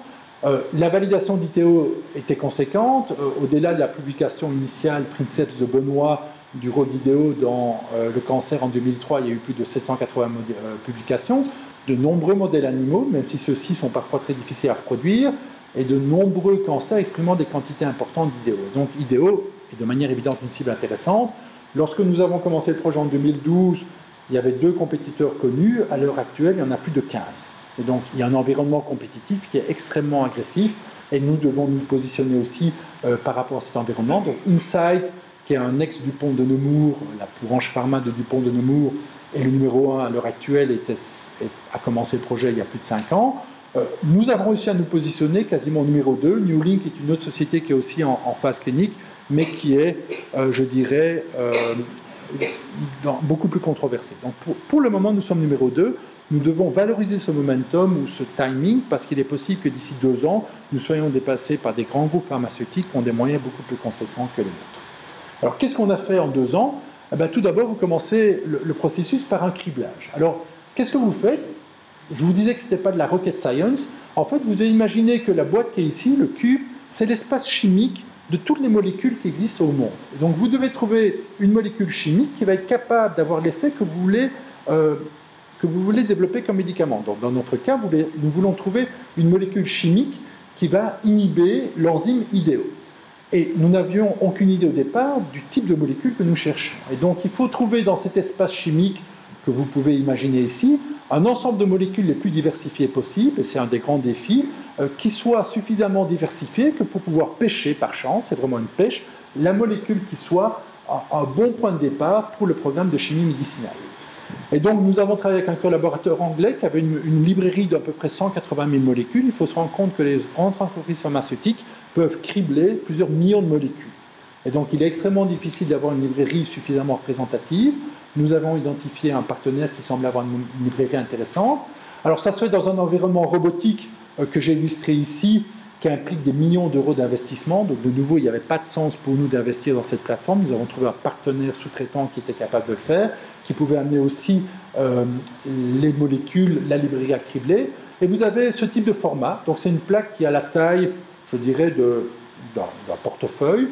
La validation d'IDEO était conséquente. Au-delà de la publication initiale Princeps de Benoît du rôle d'IDEO dans le cancer en 2003, il y a eu plus de 780 publications, de nombreux modèles animaux, même si ceux-ci sont parfois très difficiles à reproduire, et de nombreux cancers exprimant des quantités importantes d'IDEO. Donc IDEO est de manière évidente une cible intéressante. Lorsque nous avons commencé le projet en 2012, il y avait 2 compétiteurs connus. À l'heure actuelle, il y en a plus de 15. Et donc, il y a un environnement compétitif qui est extrêmement agressif et nous devons nous positionner aussi par rapport à cet environnement. Donc, Incyte, qui est un ex-Dupont de Nemours, la branche pharma de Dupont de Nemours, et le numéro 1 à l'heure actuelle a commencé le projet il y a plus de 5 ans. Nous avons réussi à nous positionner quasiment numéro 2. Newlink est une autre société qui est aussi en phase clinique, mais qui est, je dirais, beaucoup plus controversée. Donc pour le moment, nous sommes numéro 2. Nous devons valoriser ce momentum ou ce timing parce qu'il est possible que d'ici 2 ans, nous soyons dépassés par des grands groupes pharmaceutiques qui ont des moyens beaucoup plus conséquents que les nôtres. Alors qu'est-ce qu'on a fait en 2 ans? Eh bien, tout d'abord, vous commencez le processus par un criblage. Alors, qu'est-ce que vous faites? Je vous disais que ce n'était pas de la rocket science. En fait, vous devez imaginer que la boîte qui est ici, le cube, c'est l'espace chimique de toutes les molécules qui existent au monde. Et donc, vous devez trouver une molécule chimique qui va être capable d'avoir l'effet que vous voulez développer comme médicament. Donc, dans notre cas, nous voulons trouver une molécule chimique qui va inhiber l'enzyme IDO. Et nous n'avions aucune idée au départ du type de molécule que nous cherchions. Et donc, il faut trouver dans cet espace chimique que vous pouvez imaginer ici, un ensemble de molécules les plus diversifiées possibles, et c'est un des grands défis, qui soit suffisamment diversifié que pour pouvoir pêcher par chance, c'est vraiment une pêche, la molécule qui soit un bon point de départ pour le programme de chimie médicinale. Et donc, nous avons travaillé avec un collaborateur anglais qui avait une librairie d'à peu près 180 000 molécules. Il faut se rendre compte que les grandes entreprises pharmaceutiques peuvent cribler plusieurs millions de molécules. Et donc, il est extrêmement difficile d'avoir une librairie suffisamment représentative. Nous avons identifié un partenaire qui semble avoir une librairie intéressante. Alors, ça se fait dans un environnement robotique que j'ai illustré ici, qui implique des millions d'euros d'investissement. Donc, de nouveau, il n'y avait pas de sens pour nous d'investir dans cette plateforme. Nous avons trouvé un partenaire sous-traitant qui était capable de le faire, qui pouvait amener aussi les molécules, la librairie à cribler. Et vous avez ce type de format. Donc, c'est une plaque qui a la taille, je dirais, d'un portefeuille,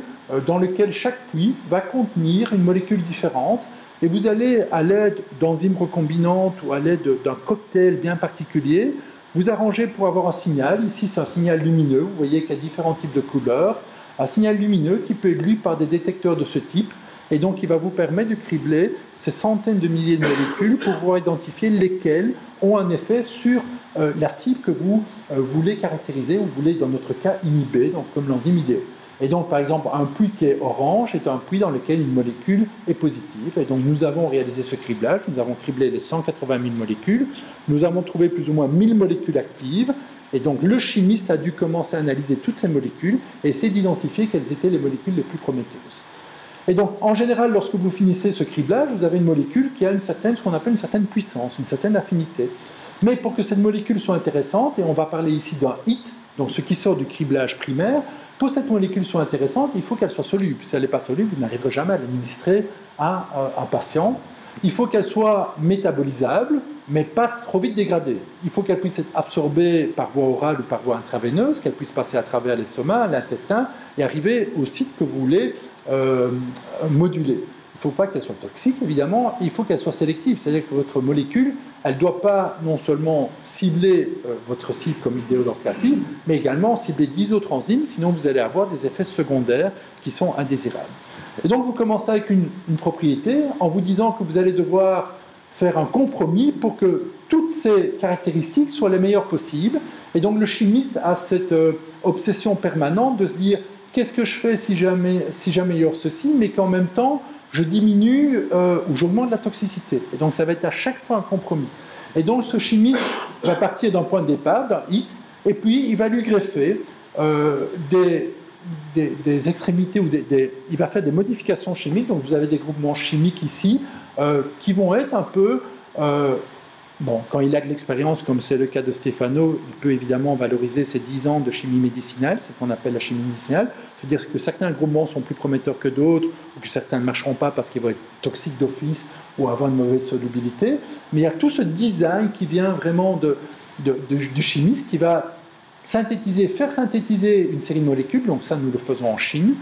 dans lequel chaque puits va contenir une molécule différente. Et vous allez, à l'aide d'enzymes recombinantes ou à l'aide d'un cocktail bien particulier, vous arrangez pour avoir un signal. Ici, c'est un signal lumineux. Vous voyez qu'il y a différents types de couleurs. Un signal lumineux qui peut être lu par des détecteurs de ce type. Et donc, il va vous permettre de cribler ces centaines de milliers de molécules pour pouvoir identifier lesquelles ont un effet sur la cible que vous voulez caractériser ou voulez, dans notre cas, inhiber, donc comme l'enzyme IDO. Et donc, par exemple, un puits qui est orange est un puits dans lequel une molécule est positive. Et donc, nous avons réalisé ce criblage. Nous avons criblé les 180 000 molécules. Nous avons trouvé plus ou moins 1000 molécules actives. Et donc, le chimiste a dû commencer à analyser toutes ces molécules et essayer d'identifier quelles étaient les molécules les plus prometteuses. Et donc, en général, lorsque vous finissez ce criblage, vous avez une molécule qui a ce qu'on appelle une certaine puissance, une certaine affinité. Mais pour que cette molécule soit intéressante, et on va parler ici d'un hit, donc ce qui sort du criblage primaire, pour que cette molécule soit intéressante, il faut qu'elle soit soluble. Si elle n'est pas soluble, vous n'arriverez jamais à l'administrer à un patient. Il faut qu'elle soit métabolisable, mais pas trop vite dégradée. Il faut qu'elle puisse être absorbée par voie orale ou par voie intraveineuse, qu'elle puisse passer à travers l'estomac, l'intestin, et arriver au site que vous voulez moduler. Il ne faut pas qu'elle soit toxique, évidemment, il faut qu'elle soit sélective, c'est-à-dire que votre molécule, elle ne doit pas non seulement cibler votre cible comme IDO dans ce cas-ci, mais également cibler 10 autres enzymes, sinon vous allez avoir des effets secondaires qui sont indésirables. Et donc vous commencez avec une propriété en vous disant que vous allez devoir faire un compromis pour que toutes ces caractéristiques soient les meilleures possibles. Et donc le chimiste a cette obsession permanente de se dire qu'est-ce que je fais si j'améliore ceci, mais qu'en même temps je diminue ou j'augmente la toxicité. Et donc ça va être à chaque fois un compromis. Et donc ce chimiste va partir d'un point de départ, d'un hit, et puis il va lui greffer des extrémités, il va faire des modifications chimiques. Donc vous avez des groupements chimiques ici qui vont être un peu... quand il a de l'expérience, comme c'est le cas de Stefano, il peut évidemment valoriser ses 10 ans de chimie médicinale, c'est ce qu'on appelle la chimie médicinale, c'est-à-dire que certains groupements sont plus prometteurs que d'autres, ou que certains ne marcheront pas parce qu'ils vont être toxiques d'office ou avoir une mauvaise solubilité, mais il y a tout ce design qui vient vraiment du chimiste qui va faire synthétiser une série de molécules. Donc ça, nous le faisons en Chine,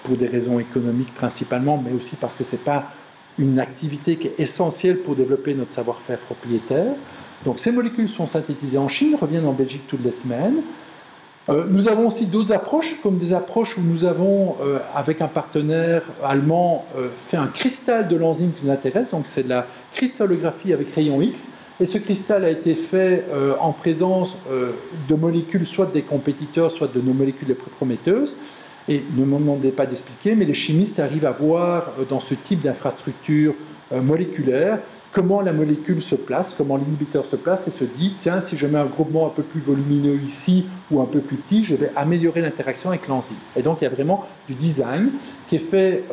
pour des raisons économiques principalement, mais aussi parce que ce n'est pas une activité qui est essentielle pour développer notre savoir-faire propriétaire. Donc ces molécules sont synthétisées en Chine, reviennent en Belgique toutes les semaines. Nous avons aussi d'autres approches, comme des approches où nous avons, avec un partenaire allemand, fait un cristal de l'enzyme qui nous intéresse. Donc c'est de la cristallographie avec rayon X. Et ce cristal a été fait en présence de molécules, soit des compétiteurs, soit de nos molécules les plus prometteuses. Et ne me demandez pas d'expliquer, mais les chimistes arrivent à voir dans ce type d'infrastructure moléculaire comment la molécule se place, comment l'inhibiteur se place et se dit, tiens, si je mets un groupement un peu plus volumineux ici ou un peu plus petit, je vais améliorer l'interaction avec l'enzyme. Et donc il y a vraiment du design qui est fait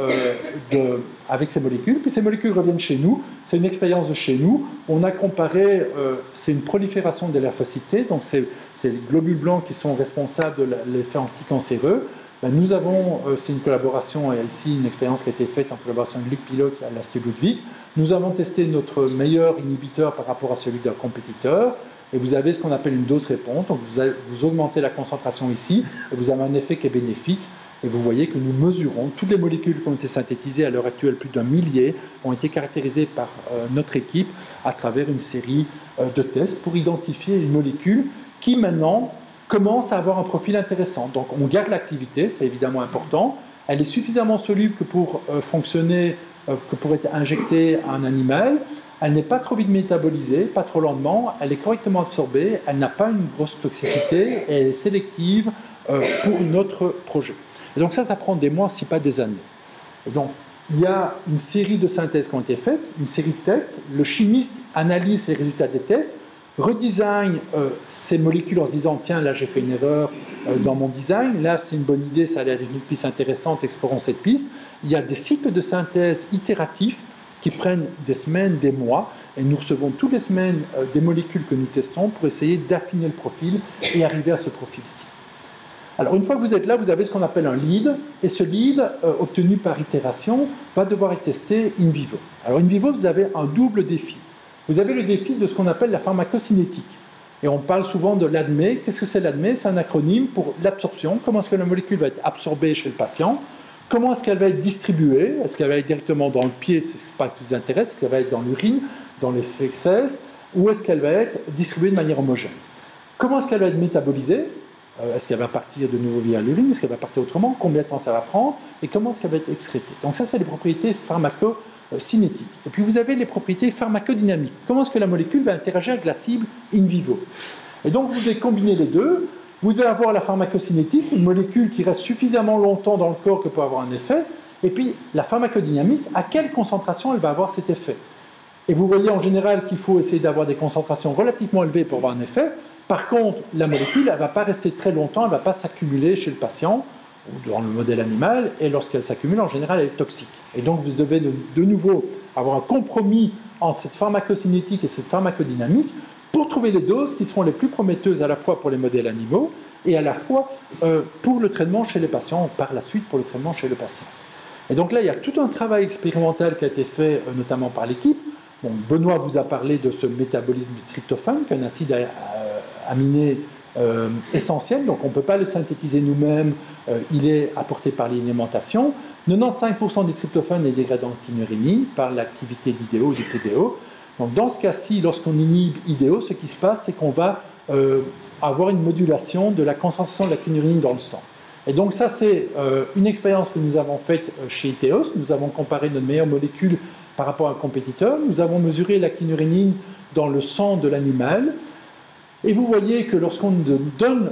avec ces molécules, puis ces molécules reviennent chez nous, c'est une expérience de chez nous, on a comparé, c'est une prolifération des lymphocytes, donc c'est les globules blancs qui sont responsables de l'effet anticancéreux. Nous avons, c'est une collaboration, et ici une expérience qui a été faite en collaboration avec Luc Pilote à l'Institut Ludwig. Nous avons testé notre meilleur inhibiteur par rapport à celui d'un compétiteur, et vous avez ce qu'on appelle une dose-réponse. Donc vous augmentez la concentration ici, et vous avez un effet qui est bénéfique. Et vous voyez que nous mesurons, toutes les molécules qui ont été synthétisées à l'heure actuelle, plus d'1 millier, ont été caractérisées par notre équipe à travers une série de tests pour identifier une molécule qui maintenant commence à avoir un profil intéressant. Donc on garde l'activité, c'est évidemment important. Elle est suffisamment soluble que pour fonctionner, que pour être injectée à un animal. Elle n'est pas trop vite métabolisée, pas trop lentement. Elle est correctement absorbée. Elle n'a pas une grosse toxicité et elle est sélective pour notre projet. Et donc ça prend des mois, si pas des années. Et donc il y a une série de synthèses qui ont été faites, une série de tests. Le chimiste analyse les résultats des tests, redesign ces molécules en se disant tiens là j'ai fait une erreur dans mon design, là c'est une bonne idée, ça a l'air d'être une piste intéressante, explorons cette piste. Il y a des cycles de synthèse itératifs qui prennent des semaines, des mois, et nous recevons toutes les semaines des molécules que nous testons pour essayer d'affiner le profil et arriver à ce profil-ci. Alors une fois que vous êtes là, vous avez ce qu'on appelle un lead, et ce lead obtenu par itération va devoir être testé in vivo. Alors in vivo vous avez un double défi. Vous avez le défi de ce qu'on appelle la pharmacocinétique. Et on parle souvent de l'ADME. Qu'est-ce que c'est l'ADME? C'est un acronyme pour l'absorption. Comment est-ce que la molécule va être absorbée chez le patient? Comment est-ce qu'elle va être distribuée? Est-ce qu'elle va être directement dans le pied? Ce n'est pas ce qui vous intéresse. Est-ce qu'elle va être dans l'urine, dans les fécès? Ou est-ce qu'elle va être distribuée de manière homogène? Comment est-ce qu'elle va être métabolisée? Est-ce qu'elle va partir de nouveau via l'urine? Est-ce qu'elle va partir autrement? Combien de temps ça va prendre? Et comment est-ce qu'elle va être excrétée? Donc ça, c'est les propriétés pharmacocinétiques. Et puis vous avez les propriétés pharmacodynamiques. Comment est-ce que la molécule va interagir avec la cible in vivo? Et donc vous devez combiner les deux. Vous devez avoir la pharmacocinétique, une molécule qui reste suffisamment longtemps dans le corps que pour avoir un effet. Et puis la pharmacodynamique, à quelle concentration elle va avoir cet effet? Et vous voyez en général qu'il faut essayer d'avoir des concentrations relativement élevées pour avoir un effet. Par contre, la molécule, elle ne va pas rester très longtemps, elle ne va pas s'accumuler chez le patient, ou dans le modèle animal, et lorsqu'elle s'accumule, en général, elle est toxique. Et donc, vous devez de nouveau avoir un compromis entre cette pharmacocinétique et cette pharmacodynamique pour trouver les doses qui seront les plus prometteuses à la fois pour les modèles animaux et à la fois pour le traitement chez les patients, par la suite pour le traitement chez le patient. Et donc là, il y a tout un travail expérimental qui a été fait, notamment par l'équipe. Bon, Benoît vous a parlé de ce métabolisme du tryptophane, qui est un acide aminé essentiel, donc on ne peut pas le synthétiser nous-mêmes, il est apporté par l'alimentation. 95% du tryptophane est dégradé en kynurénine par l'activité d'IDO ou du TDO. Donc dans ce cas-ci, lorsqu'on inhibe IDO, ce qui se passe, c'est qu'on va avoir une modulation de la concentration de la kynurénine dans le sang. Et donc ça, c'est une expérience que nous avons faite chez Iteos. Nous avons comparé notre meilleure molécule par rapport à un compétiteur. Nous avons mesuré la kynurénine dans le sang de l'animal. Et vous voyez que lorsqu'on donne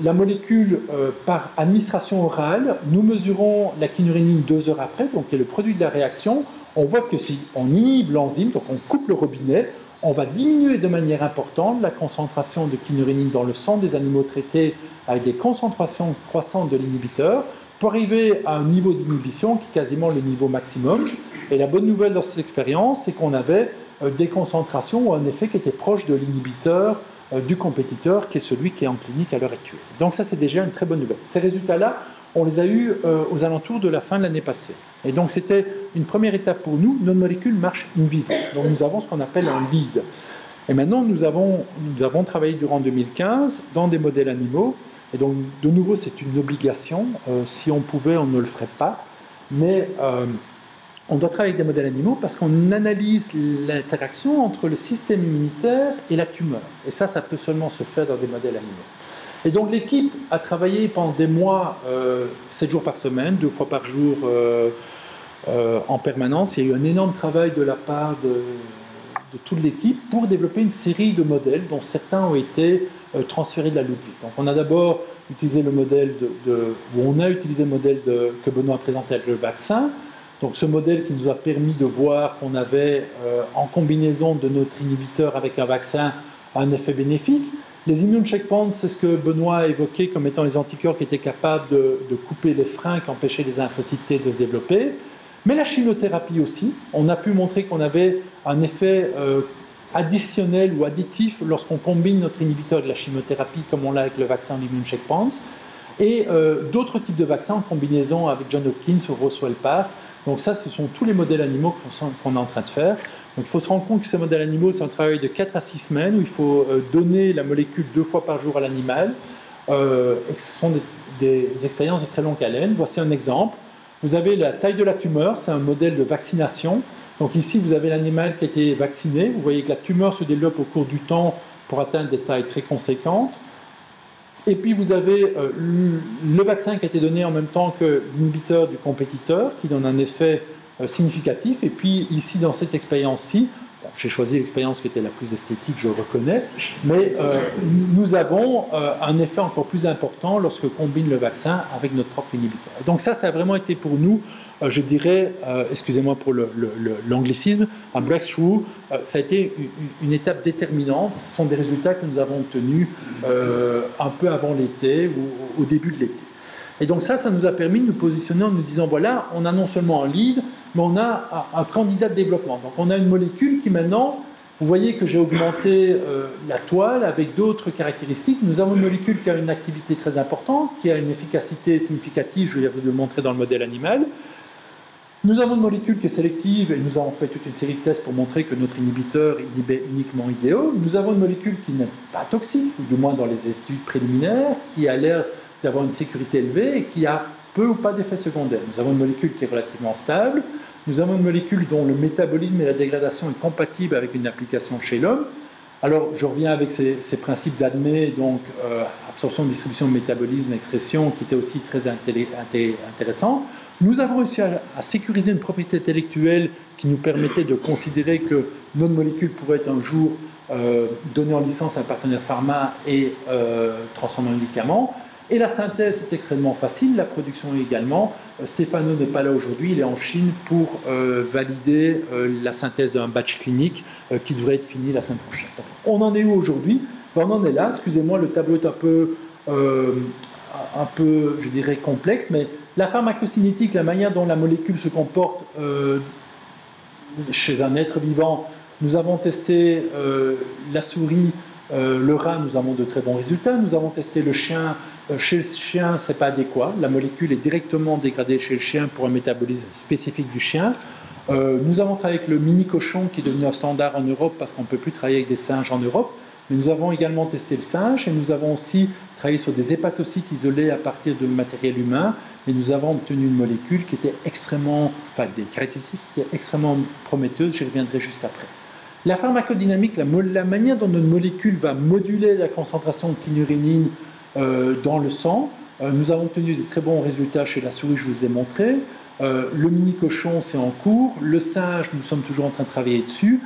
la molécule par administration orale, nous mesurons la kynurénine 2 heures après, donc qui est le produit de la réaction. On voit que si on inhibe l'enzyme, donc on coupe le robinet, on va diminuer de manière importante la concentration de kynurénine dans le sang des animaux traités avec des concentrations croissantes de l'inhibiteur pour arriver à un niveau d'inhibition qui est quasiment le niveau maximum. Et la bonne nouvelle dans cette expérience, c'est qu'on avait des concentrations ou un effet qui était proche de l'inhibiteur du compétiteur, qui est celui qui est en clinique à l'heure actuelle. Donc ça, c'est déjà une très bonne nouvelle. Ces résultats-là, on les a eus aux alentours de la fin de l'année passée. Et donc c'était une première étape pour nous. Notre molécule marche in vivo. Donc nous avons ce qu'on appelle un lead. Et maintenant, nous avons travaillé durant 2015 dans des modèles animaux. Et donc, de nouveau, c'est une obligation. Si on pouvait, on ne le ferait pas. Mais on doit travailler avec des modèles animaux parce qu'on analyse l'interaction entre le système immunitaire et la tumeur. Et ça peut seulement se faire dans des modèles animaux. Et donc l'équipe a travaillé pendant des mois, 7 jours par semaine, 2 fois par jour en permanence. Il y a eu un énorme travail de la part de toute l'équipe pour développer une série de modèles dont certains ont été transférer de la Ludwig. Donc on a d'abord utilisé le modèle on a utilisé le modèle que Benoît a présenté avec le vaccin. Donc ce modèle qui nous a permis de voir qu'on avait, en combinaison de notre inhibiteur avec un vaccin, un effet bénéfique. Les immune checkpoints, c'est ce que Benoît a évoqué comme étant les anticorps qui étaient capables de couper les freins qui empêchaient les lymphocytes T de se développer. Mais la chimiothérapie aussi, on a pu montrer qu'on avait un effet additionnel ou additif lorsqu'on combine notre inhibiteur avec la chimiothérapie, comme on l'a avec le vaccin d'immune checkpoints, et d'autres types de vaccins en combinaison avec Johns Hopkins ou Roswell Park. Donc ça, ce sont tous les modèles animaux qu'on est en train de faire. Donc il faut se rendre compte que ces modèles animaux, c'est un travail de 4 à 6 semaines où il faut donner la molécule 2 fois par jour à l'animal. Et ce sont des expériences de très longue haleine. Voici un exemple. Vous avez la taille de la tumeur, c'est un modèle de vaccination. Donc ici, vous avez l'animal qui a été vacciné. Vous voyez que la tumeur se développe au cours du temps pour atteindre des tailles très conséquentes. Et puis vous avez le vaccin qui a été donné en même temps que l'inhibiteur du compétiteur, qui donne un effet significatif. Et puis ici, dans cette expérience-ci, j'ai choisi l'expérience qui était la plus esthétique, je le reconnais, mais nous avons un effet encore plus important lorsque combine le vaccin avec notre propre inhibiteur. Donc ça a vraiment été pour nous, je dirais, excusez-moi pour l'anglicisme, un breakthrough. Ça a été une étape déterminante. Ce sont des résultats que nous avons obtenus un peu avant l'été ou au début de l'été. Et donc ça nous a permis de nous positionner en nous disant, voilà, on a non seulement un lead, mais on a un candidat de développement. Donc on a une molécule qui maintenant, vous voyez que j'ai augmenté la toile avec d'autres caractéristiques. Nous avons une molécule qui a une activité très importante, qui a une efficacité significative, je vais vous le montrer dans le modèle animal. Nous avons une molécule qui est sélective et nous avons fait toute une série de tests pour montrer que notre inhibiteur inhibait uniquement IDO. Nous avons une molécule qui n'est pas toxique, ou du moins dans les études préliminaires, qui a l'air d'avoir une sécurité élevée et qui a peu ou pas d'effets secondaires. Nous avons une molécule qui est relativement stable, nous avons une molécule dont le métabolisme et la dégradation est compatible avec une application chez l'homme. Alors, je reviens avec ces principes d'ADME, donc absorption, distribution, métabolisme, excrétion, qui étaient aussi très intéressants. Nous avons réussi à sécuriser une propriété intellectuelle qui nous permettait de considérer que notre molécule pourrait être un jour donnée en licence à un partenaire pharma et transformée en médicament. Et la synthèse est extrêmement facile, la production également. Stéphano n'est pas là aujourd'hui, il est en Chine pour valider la synthèse d'un batch clinique qui devrait être fini la semaine prochaine. Donc, on en est où aujourd'hui? On en est là, excusez-moi, le tableau est un peu, je dirais, complexe, mais la pharmacocinétique, la manière dont la molécule se comporte chez un être vivant, nous avons testé la souris, le rat, nous avons de très bons résultats. Nous avons testé le chien. Chez le chien, ce n'est pas adéquat. La molécule est directement dégradée chez le chien pour un métabolisme spécifique du chien. Nous avons travaillé avec le mini cochon qui est devenu un standard en Europe parce qu'on ne peut plus travailler avec des singes en Europe. Mais nous avons également testé le singe et nous avons aussi travaillé sur des hépatocytes isolés à partir de matériel humain. Et nous avons obtenu une molécule qui était des caractéristiques qui étaient extrêmement prometteuses. J'y reviendrai juste après. La pharmacodynamique, la manière dont notre molécule va moduler la concentration de kynurénine dans le sang, nous avons obtenu des très bons résultats chez la souris, je vous ai montré. Le mini-cochon, c'est en cours. Le singe, nous sommes toujours en train de travailler dessus.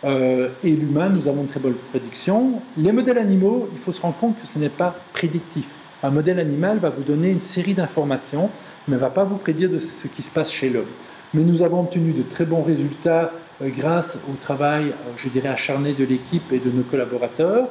Et l'humain, nous avons une très bonne prédiction. Les modèles animaux, il faut se rendre compte que ce n'est pas prédictif. Un modèle animal va vous donner une série d'informations, mais ne va pas vous prédire de ce qui se passe chez l'homme. Mais nous avons obtenu de très bons résultats grâce au travail, je dirais, acharné de l'équipe et de nos collaborateurs.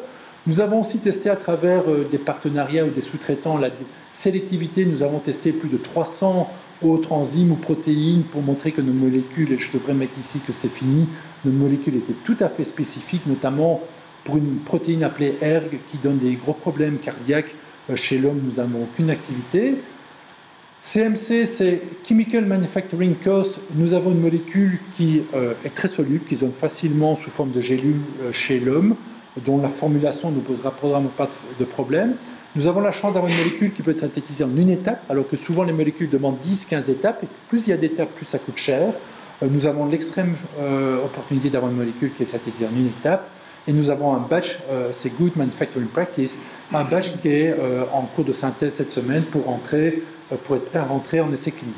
Nous avons aussi testé à travers des partenariats ou des sous-traitants la sélectivité. Nous avons testé plus de 300 autres enzymes ou protéines pour montrer que nos molécules, et je devrais mettre ici que c'est fini, nos molécules étaient tout à fait spécifiques, notamment pour une protéine appelée ERG qui donne des gros problèmes cardiaques. Chez l'homme, nous n'avons aucune activité. CMC, c'est Chemical Manufacturing Cost. Nous avons une molécule qui est très soluble, qui se donne facilement sous forme de gélule chez l'homme, dont la formulation ne posera probablement pas de problème. Nous avons la chance d'avoir une molécule qui peut être synthétisée en une étape, alors que souvent les molécules demandent 10-15 étapes, et plus il y a d'étapes, plus ça coûte cher. Nous avons l'extrême opportunité d'avoir une molécule qui est synthétisée en une étape, et nous avons un batch, c'est Good Manufacturing Practice, un batch qui est en cours de synthèse cette semaine pour être prêt à rentrer en essai clinique.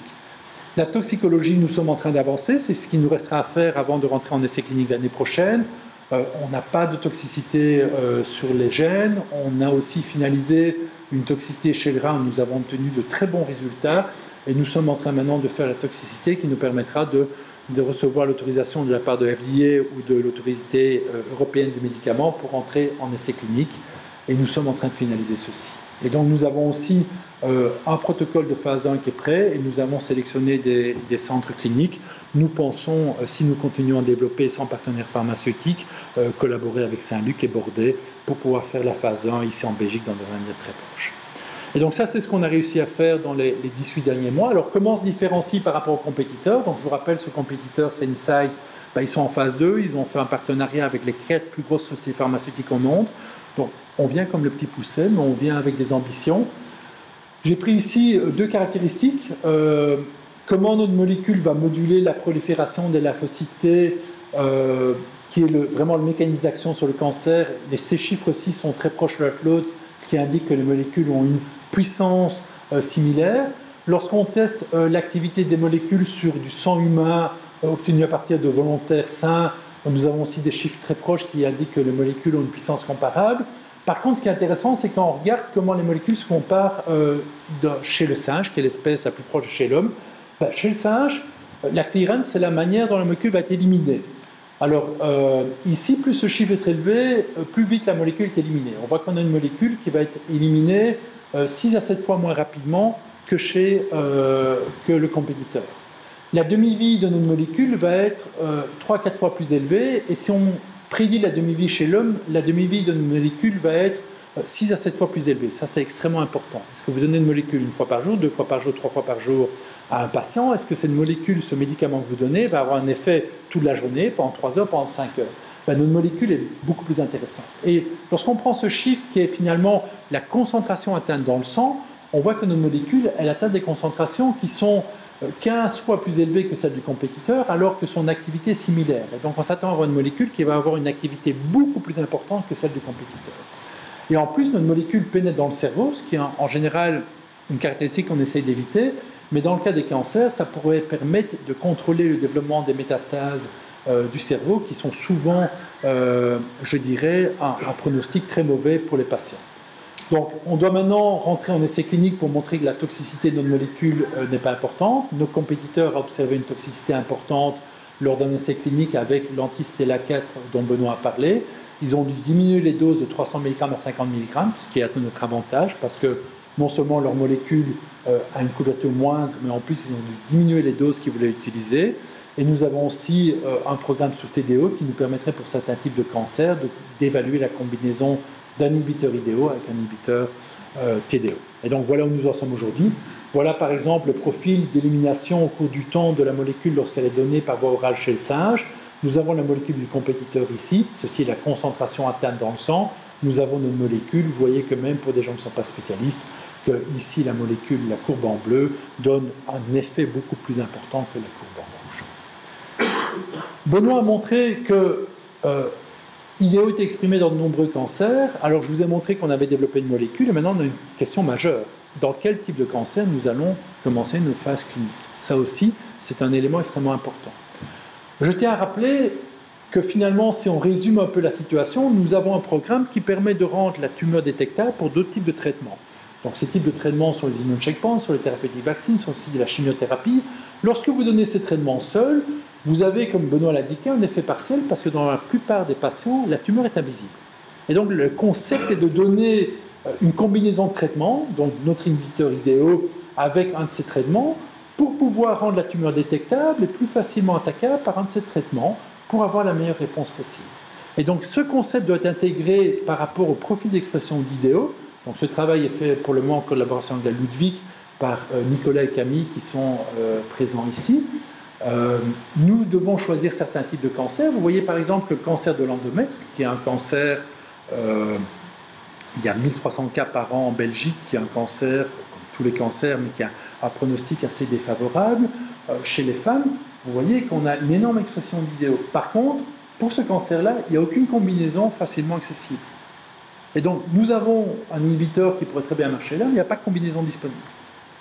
La toxicologie, nous sommes en train d'avancer, c'est ce qui nous restera à faire avant de rentrer en essai clinique l'année prochaine. On n'a pas de toxicité sur les gènes. On a aussi finalisé une toxicité chez le rat où nous avons obtenu de très bons résultats. Et nous sommes en train maintenant de faire la toxicité qui nous permettra de recevoir l'autorisation de la part de FDA ou de l'autorité européenne du médicament pour entrer en essai clinique. Et nous sommes en train de finaliser ceci. Et donc nous avons aussi un protocole de phase 1 qui est prêt et nous avons sélectionné des centres cliniques. Nous pensons, si nous continuons à développer sans partenaire pharmaceutique, collaborer avec Saint-Luc et Bordeaux pour pouvoir faire la phase 1 ici en Belgique dans un avenir très proche. Et donc ça, c'est ce qu'on a réussi à faire dans les 18 derniers mois. Alors comment on se différencie par rapport aux compétiteurs? Donc je vous rappelle, ce compétiteur, c'est Incyte, ils sont en phase 2, ils ont fait un partenariat avec les 4 plus grosses sociétés pharmaceutiques au monde. Donc on vient comme le petit pousset, mais on vient avec des ambitions. J'ai pris ici 2 caractéristiques. Comment notre molécule va moduler la prolifération des lymphocytes T, qui est vraiment le mécanisme d'action sur le cancer. Ces chiffres-ci sont très proches l'un de l'autre, ce qui indique que les molécules ont une puissance similaire. Lorsqu'on teste l'activité des molécules sur du sang humain obtenu à partir de volontaires sains, nous avons aussi des chiffres très proches qui indiquent que les molécules ont une puissance comparable. Par contre, ce qui est intéressant, c'est quand on regarde comment les molécules se comparent chez le singe, qui est l'espèce la plus proche de chez l'homme. Chez le singe, l'activirane, c'est la manière dont la molécule va être éliminée. Alors, ici, plus ce chiffre est élevé, plus vite la molécule est éliminée. On voit qu'on a une molécule qui va être éliminée 6 à 7 fois moins rapidement que le compétiteur. La demi-vie de notre molécule va être 3 à 4 fois plus élevée, et si on prédit la demi-vie chez l'homme, la demi-vie de notre molécule va être 6 à 7 fois plus élevée. Ça, c'est extrêmement important. Est-ce que vous donnez une molécule 1 fois par jour, 2 fois par jour, 3 fois par jour à un patient? Est-ce que cette molécule, ce médicament que vous donnez, va avoir un effet toute la journée, pendant 3 heures, pendant 5 heures? Notre molécule est beaucoup plus intéressante. Et lorsqu'on prend ce chiffre qui est finalement la concentration atteinte dans le sang, on voit que notre molécule, elle atteint des concentrations qui sont 15 fois plus élevées que celle du compétiteur, alors que son activité est similaire. Et donc on s'attend à avoir une molécule qui va avoir une activité beaucoup plus importante que celle du compétiteur. Et en plus, notre molécule pénètre dans le cerveau, ce qui est en général une caractéristique qu'on essaye d'éviter, mais dans le cas des cancers, ça pourrait permettre de contrôler le développement des métastases du cerveau, qui sont souvent, je dirais, un pronostic très mauvais pour les patients. Donc, on doit maintenant rentrer en essai clinique pour montrer que la toxicité de notre molécule n'est pas importante. Nos compétiteurs ont observé une toxicité importante lors d'un essai clinique avec l'anti-Stella 4 dont Benoît a parlé. Ils ont dû diminuer les doses de 300 mg à 50 mg, ce qui est à notre avantage parce que non seulement leur molécule a une couverture moindre, mais en plus ils ont dû diminuer les doses qu'ils voulaient utiliser. Et nous avons aussi un programme sur TDO qui nous permettrait pour certains types de cancers d'évaluer la combinaison d'un inhibiteur IDO avec un inhibiteur TDO. Et donc voilà où nous en sommes aujourd'hui. Voilà par exemple le profil d'élimination au cours du temps de la molécule lorsqu'elle est donnée par voie orale chez le singe. Nous avons la molécule du compétiteur ici, ceci est la concentration atteinte dans le sang. Nous avons notre molécule, vous voyez que même pour des gens qui ne sont pas spécialistes, que ici la molécule, la courbe en bleu, donne un effet beaucoup plus important que la courbe en rouge. Benoît a montré que IDO était exprimé dans de nombreux cancers. Alors je vous ai montré qu'on avait développé une molécule et maintenant on a une question majeure. Dans quel type de cancer nous allons commencer nos phases cliniques? Ça aussi, c'est un élément extrêmement important. Je tiens à rappeler que finalement, si on résume un peu la situation, nous avons un programme qui permet de rendre la tumeur détectable pour d'autres types de traitements. Donc ces types de traitements sont les immunocheckpoints, sont les thérapeutiques vaccines, sont aussi de la chimiothérapie. Lorsque vous donnez ces traitements seuls, vous avez, comme Benoît l'a indiqué, un effet partiel parce que dans la plupart des patients, la tumeur est invisible. Et donc le concept est de donner une combinaison de traitements, donc notre inhibiteur IDO avec un de ces traitements, pour pouvoir rendre la tumeur détectable et plus facilement attaquable par un de ces traitements pour avoir la meilleure réponse possible. Et donc ce concept doit être intégré par rapport au profil d'expression d'IDO. Donc ce travail est fait pour le moment en collaboration avec la Ludwig par Nicolas et Camille qui sont présents ici. Nous devons choisir certains types de cancers. Vous voyez par exemple que le cancer de l'endomètre, qui est un cancer, il y a 1300 cas par an en Belgique, qui est un cancer, comme tous les cancers, mais qui a un pronostic assez défavorable. Chez les femmes, vous voyez qu'on a une énorme expression d'IDO. Par contre, pour ce cancer-là, il n'y a aucune combinaison facilement accessible. Et donc, nous avons un inhibiteur qui pourrait très bien marcher là, mais il n'y a pas de combinaison disponible.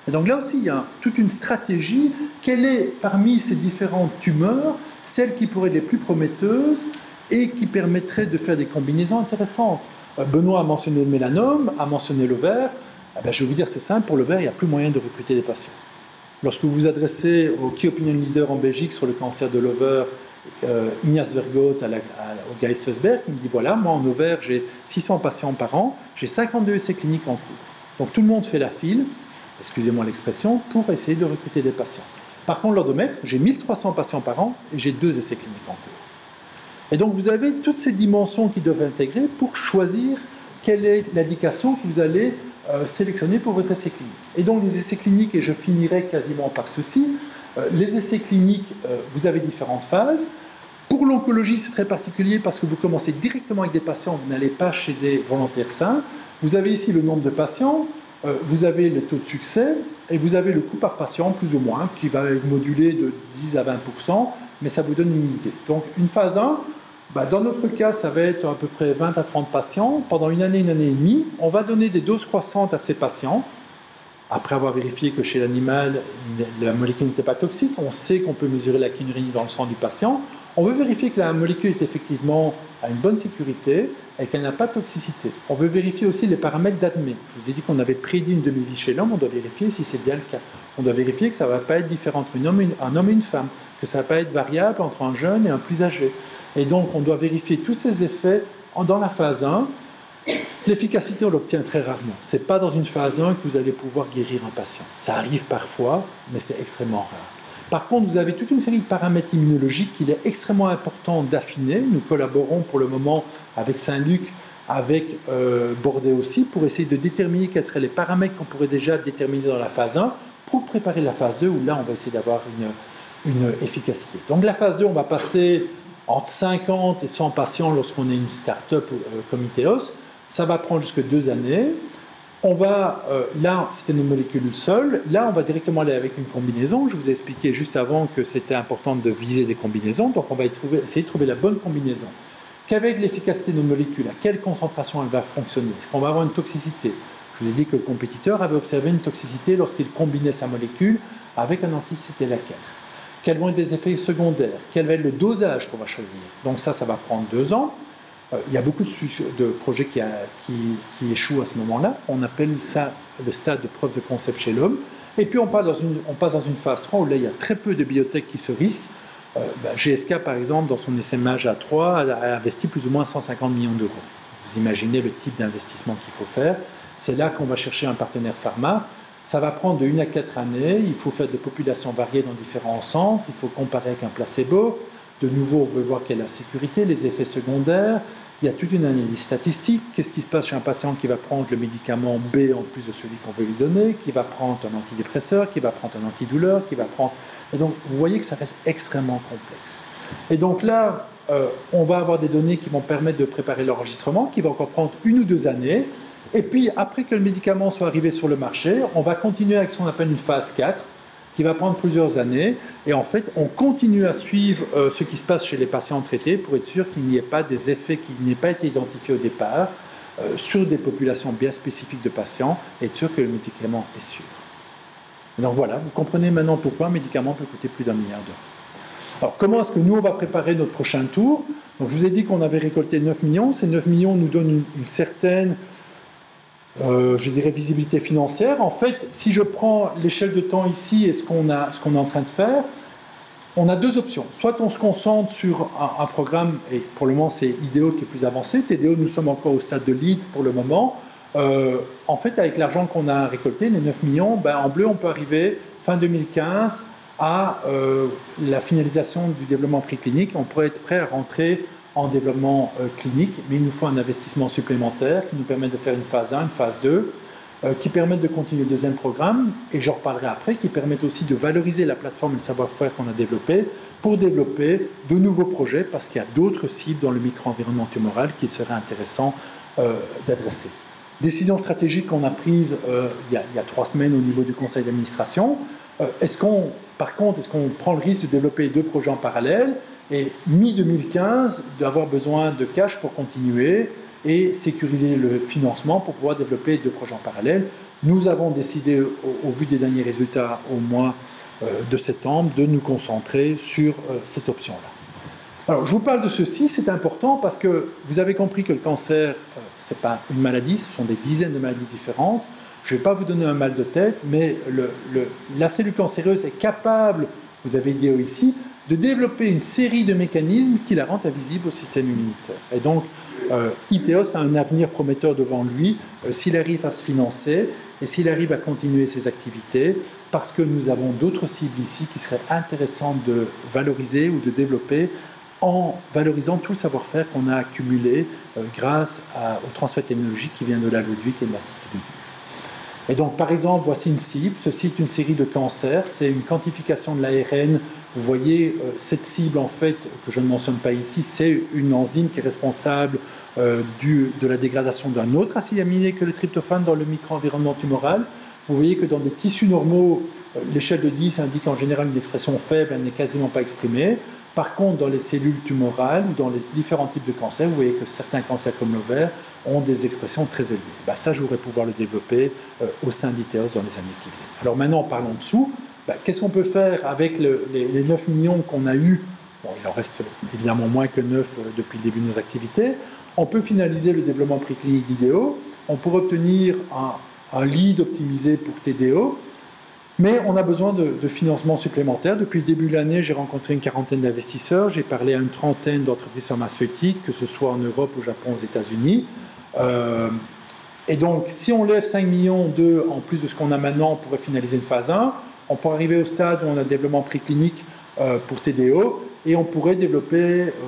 Et donc là aussi, il y a toute une stratégie. Quelle est, parmi ces différentes tumeurs, celle qui pourrait être les plus prometteuses et qui permettrait de faire des combinaisons intéressantes. Benoît a mentionné le mélanome, a mentionné l'ovaire. Eh bien, je vais vous dire, c'est simple, pour l'ovaire, il n'y a plus moyen de recruter des patients. Lorsque vous vous adressez au Key Opinion Leader en Belgique sur le cancer de l'ovaire, Ignace Vergoot au Geistesberg, il me dit voilà, moi en ovaire, j'ai 600 patients par an, j'ai 52 essais cliniques en cours. Donc tout le monde fait la file, excusez-moi l'expression, pour essayer de recruter des patients. Par contre, l'endomètre, j'ai 1300 patients par an et j'ai 2 essais cliniques en cours. Et donc vous avez toutes ces dimensions qui doivent intégrer pour choisir quelle est l'indication que vous allez sélectionner pour votre essai clinique. Et donc les essais cliniques, et je finirai quasiment par ceci, les essais cliniques, vous avez différentes phases. Pour l'oncologie, c'est très particulier parce que vous commencez directement avec des patients, vous n'allez pas chez des volontaires sains. Vous avez ici le nombre de patients, vous avez le taux de succès et vous avez le coût par patient, plus ou moins, qui va être modulé de 10 à 20%, mais ça vous donne une idée. Donc une phase 1, dans notre cas, ça va être à peu près 20 à 30 patients. Pendant une année et demie, on va donner des doses croissantes à ces patients. Après avoir vérifié que chez l'animal, la molécule n'était pas toxique, on sait qu'on peut mesurer la kynurénine dans le sang du patient. On veut vérifier que la molécule est effectivement à une bonne sécurité et qu'elle n'a pas de toxicité. On veut vérifier aussi les paramètres d'ADME. Je vous ai dit qu'on avait prédit une demi-vie chez l'homme, on doit vérifier si c'est bien le cas. On doit vérifier que ça ne va pas être différent entre un homme et une femme, que ça ne va pas être variable entre un jeune et un plus âgé. Et donc, on doit vérifier tous ces effets dans la phase 1. L'efficacité, on l'obtient très rarement. Ce n'est pas dans une phase 1 que vous allez pouvoir guérir un patient. Ça arrive parfois, mais c'est extrêmement rare. Par contre, vous avez toute une série de paramètres immunologiques qu'il est extrêmement important d'affiner. Nous collaborons pour le moment avec Saint-Luc, avec Bordeaux aussi, pour essayer de déterminer quels seraient les paramètres qu'on pourrait déjà déterminer dans la phase 1 pour préparer la phase 2, où là, on va essayer d'avoir une efficacité. Donc la phase 2, on va passer entre 50 et 100 patients lorsqu'on est une start-up comme Iteos. Ça va prendre jusque 2 années. On va, là, c'était une molécule seule. Là, on va directement aller avec une combinaison. Je vous ai expliqué juste avant que c'était important de viser des combinaisons. Donc, on va essayer de trouver la bonne combinaison. Qu'avec l'efficacité de nos molécules, à quelle concentration elle va fonctionner? Est-ce qu'on va avoir une toxicité? Je vous ai dit que le compétiteur avait observé une toxicité lorsqu'il combinait sa molécule avec un anti-CTLA4. Quels vont être les effets secondaires? Quel va être le dosage qu'on va choisir? Donc ça va prendre 2 ans. Il y a beaucoup de projets qui échouent à ce moment-là. On appelle ça le stade de preuve de concept chez l'homme. Et puis on passe dans une phase 3 où là, il y a très peu de biotech qui se risquent. GSK, par exemple, dans son SMH A3, a investi plus ou moins 150 millions d'euros. Vous imaginez le type d'investissement qu'il faut faire. C'est là qu'on va chercher un partenaire pharma. Ça va prendre de 1 à 4 années. Il faut faire des populations variées dans différents centres. Il faut comparer avec un placebo. De nouveau, on veut voir quelle est la sécurité, les effets secondaires. Il y a toute une analyse statistique. Qu'est-ce qui se passe chez un patient qui va prendre le médicament B en plus de celui qu'on veut lui donner, qui va prendre un antidépresseur, qui va prendre un antidouleur, qui va prendre... Et donc, vous voyez que ça reste extrêmement complexe. Et donc là, on va avoir des données qui vont permettre de préparer l'enregistrement, qui va encore prendre 1 ou 2 années. Et puis, après que le médicament soit arrivé sur le marché, on va continuer avec ce qu'on appelle une phase 4, qui va prendre plusieurs années. Et en fait, on continue à suivre ce qui se passe chez les patients traités pour être sûr qu'il n'y ait pas des effets qui n'aient pas été identifiés au départ sur des populations bien spécifiques de patients et être sûr que le médicament est sûr. Et donc voilà, vous comprenez maintenant pourquoi un médicament peut coûter plus d'1 milliard d'euros. Alors, comment est-ce que nous, on va préparer notre prochain tour? Donc, je vous ai dit qu'on avait récolté 9 millions. Ces 9 millions nous donnent une certaine... je dirais visibilité financière. En fait, si je prends l'échelle de temps ici et ce qu'on est en train de faire, on a 2 options. Soit on se concentre sur un programme, et pour le moment c'est IDEO qui est plus avancé. TDO, nous sommes encore au stade de lead pour le moment. En fait, avec l'argent qu'on a récolté, les 9 millions, en bleu, on peut arriver fin 2015 à la finalisation du développement préclinique. On pourrait être prêt à rentrer en développement clinique, mais il nous faut un investissement supplémentaire qui nous permet de faire une phase 1, une phase 2, qui permettent de continuer le 2e programme, et j'en reparlerai après, qui permettent aussi de valoriser la plateforme et le savoir-faire qu'on a développé pour développer de nouveaux projets, parce qu'il y a d'autres cibles dans le micro-environnement tumoral qui seraient intéressants d'adresser. Décision stratégique qu'on a prise il y a 3 semaines au niveau du conseil d'administration. Par contre, est-ce qu'on prend le risque de développer les 2 projets en parallèle et mi-2015 d'avoir besoin de cash pour continuer et sécuriser le financement pour pouvoir développer les 2 projets en parallèle? Nous avons décidé, au vu des derniers résultats au mois de septembre, de nous concentrer sur cette option-là. Alors, je vous parle de ceci, c'est important parce que vous avez compris que le cancer, ce n'est pas une maladie, ce sont des dizaines de maladies différentes. Je ne vais pas vous donner un mal de tête, mais la cellule cancéreuse est capable, vous avez dit ici, de développer une série de mécanismes qui la rendent invisible au système immunitaire. Et donc, Iteos a un avenir prometteur devant lui s'il arrive à se financer et s'il arrive à continuer ses activités, parce que nous avons d'autres cibles ici qui seraient intéressantes de valoriser ou de développer en valorisant tout le savoir-faire qu'on a accumulé grâce au transfert technologique qui vient de la Ludwig et de l'Institut Ludwig. Et donc, par exemple, voici une cible. Ceci est une série de cancers. C'est une quantification de l'ARN. Vous voyez, cette cible, en fait, que je ne mentionne pas ici, c'est une enzyme qui est responsable de la dégradation d'un autre acide aminé que le tryptophane dans le micro-environnement tumoral. Vous voyez que dans des tissus normaux, l'échelle de 10 indique en général une expression faible, elle n'est quasiment pas exprimée. Par contre, dans les cellules tumorales ou dans les différents types de cancers, vous voyez que certains cancers comme l'ovaire ont des expressions très élevées. Ben, ça, je voudrais pouvoir le développer au sein d'Iteos dans les années qui viennent. Alors maintenant, parlons dessous. Ben, qu'est-ce qu'on peut faire avec les 9 millions qu'on a eus? Bon, il en reste évidemment moins que 9 depuis le début de nos activités. On peut finaliser le développement préclinique d'IDEO. On pourrait obtenir un lead optimisé pour TDO. Mais on a besoin de financement supplémentaire. Depuis le début de l'année, j'ai rencontré une quarantaine d'investisseurs. J'ai parlé à une trentaine d'entreprises pharmaceutiques, que ce soit en Europe, au Japon, aux États-Unis. Et donc, si on lève 5 millions d'euros en plus de ce qu'on a maintenant, on pourrait finaliser une phase 1. On pourrait arriver au stade où on a un développement préclinique pour TDO et on pourrait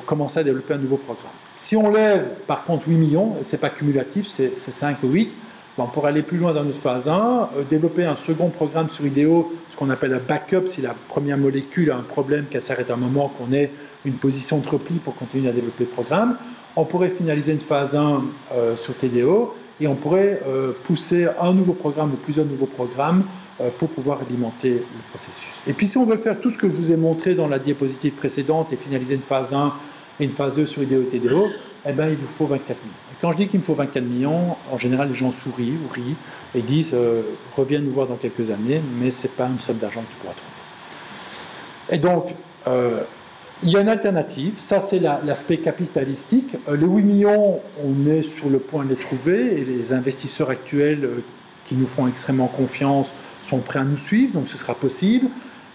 commencer à développer un nouveau programme. Si on lève, par contre, 8 millions, ce n'est pas cumulatif, c'est 5 ou 8, on pourrait aller plus loin dans notre phase 1, développer un second programme sur IDEO, ce qu'on appelle un backup, si la première molécule a un problème, qu'elle s'arrête à un moment, qu'on ait une position de repli pour continuer à développer le programme. On pourrait finaliser une phase 1 sur TDO et on pourrait pousser un nouveau programme ou plusieurs nouveaux programmes pour pouvoir alimenter le processus. Et puis si on veut faire tout ce que je vous ai montré dans la diapositive précédente et finaliser une phase 1 et une phase 2 sur IDEO et TDO, eh bien, il vous faut 24 millions. Et quand je dis qu'il me faut 24 millions, en général, les gens sourient ou rient et disent « reviens nous voir dans quelques années », mais ce n'est pas une somme d'argent que tu pourras trouver. Et donc, il y a une alternative, ça c'est l'aspect capitalistique. Les 8 millions, on est sur le point de les trouver et les investisseurs actuels qui nous font extrêmement confiance sont prêts à nous suivre, donc ce sera possible.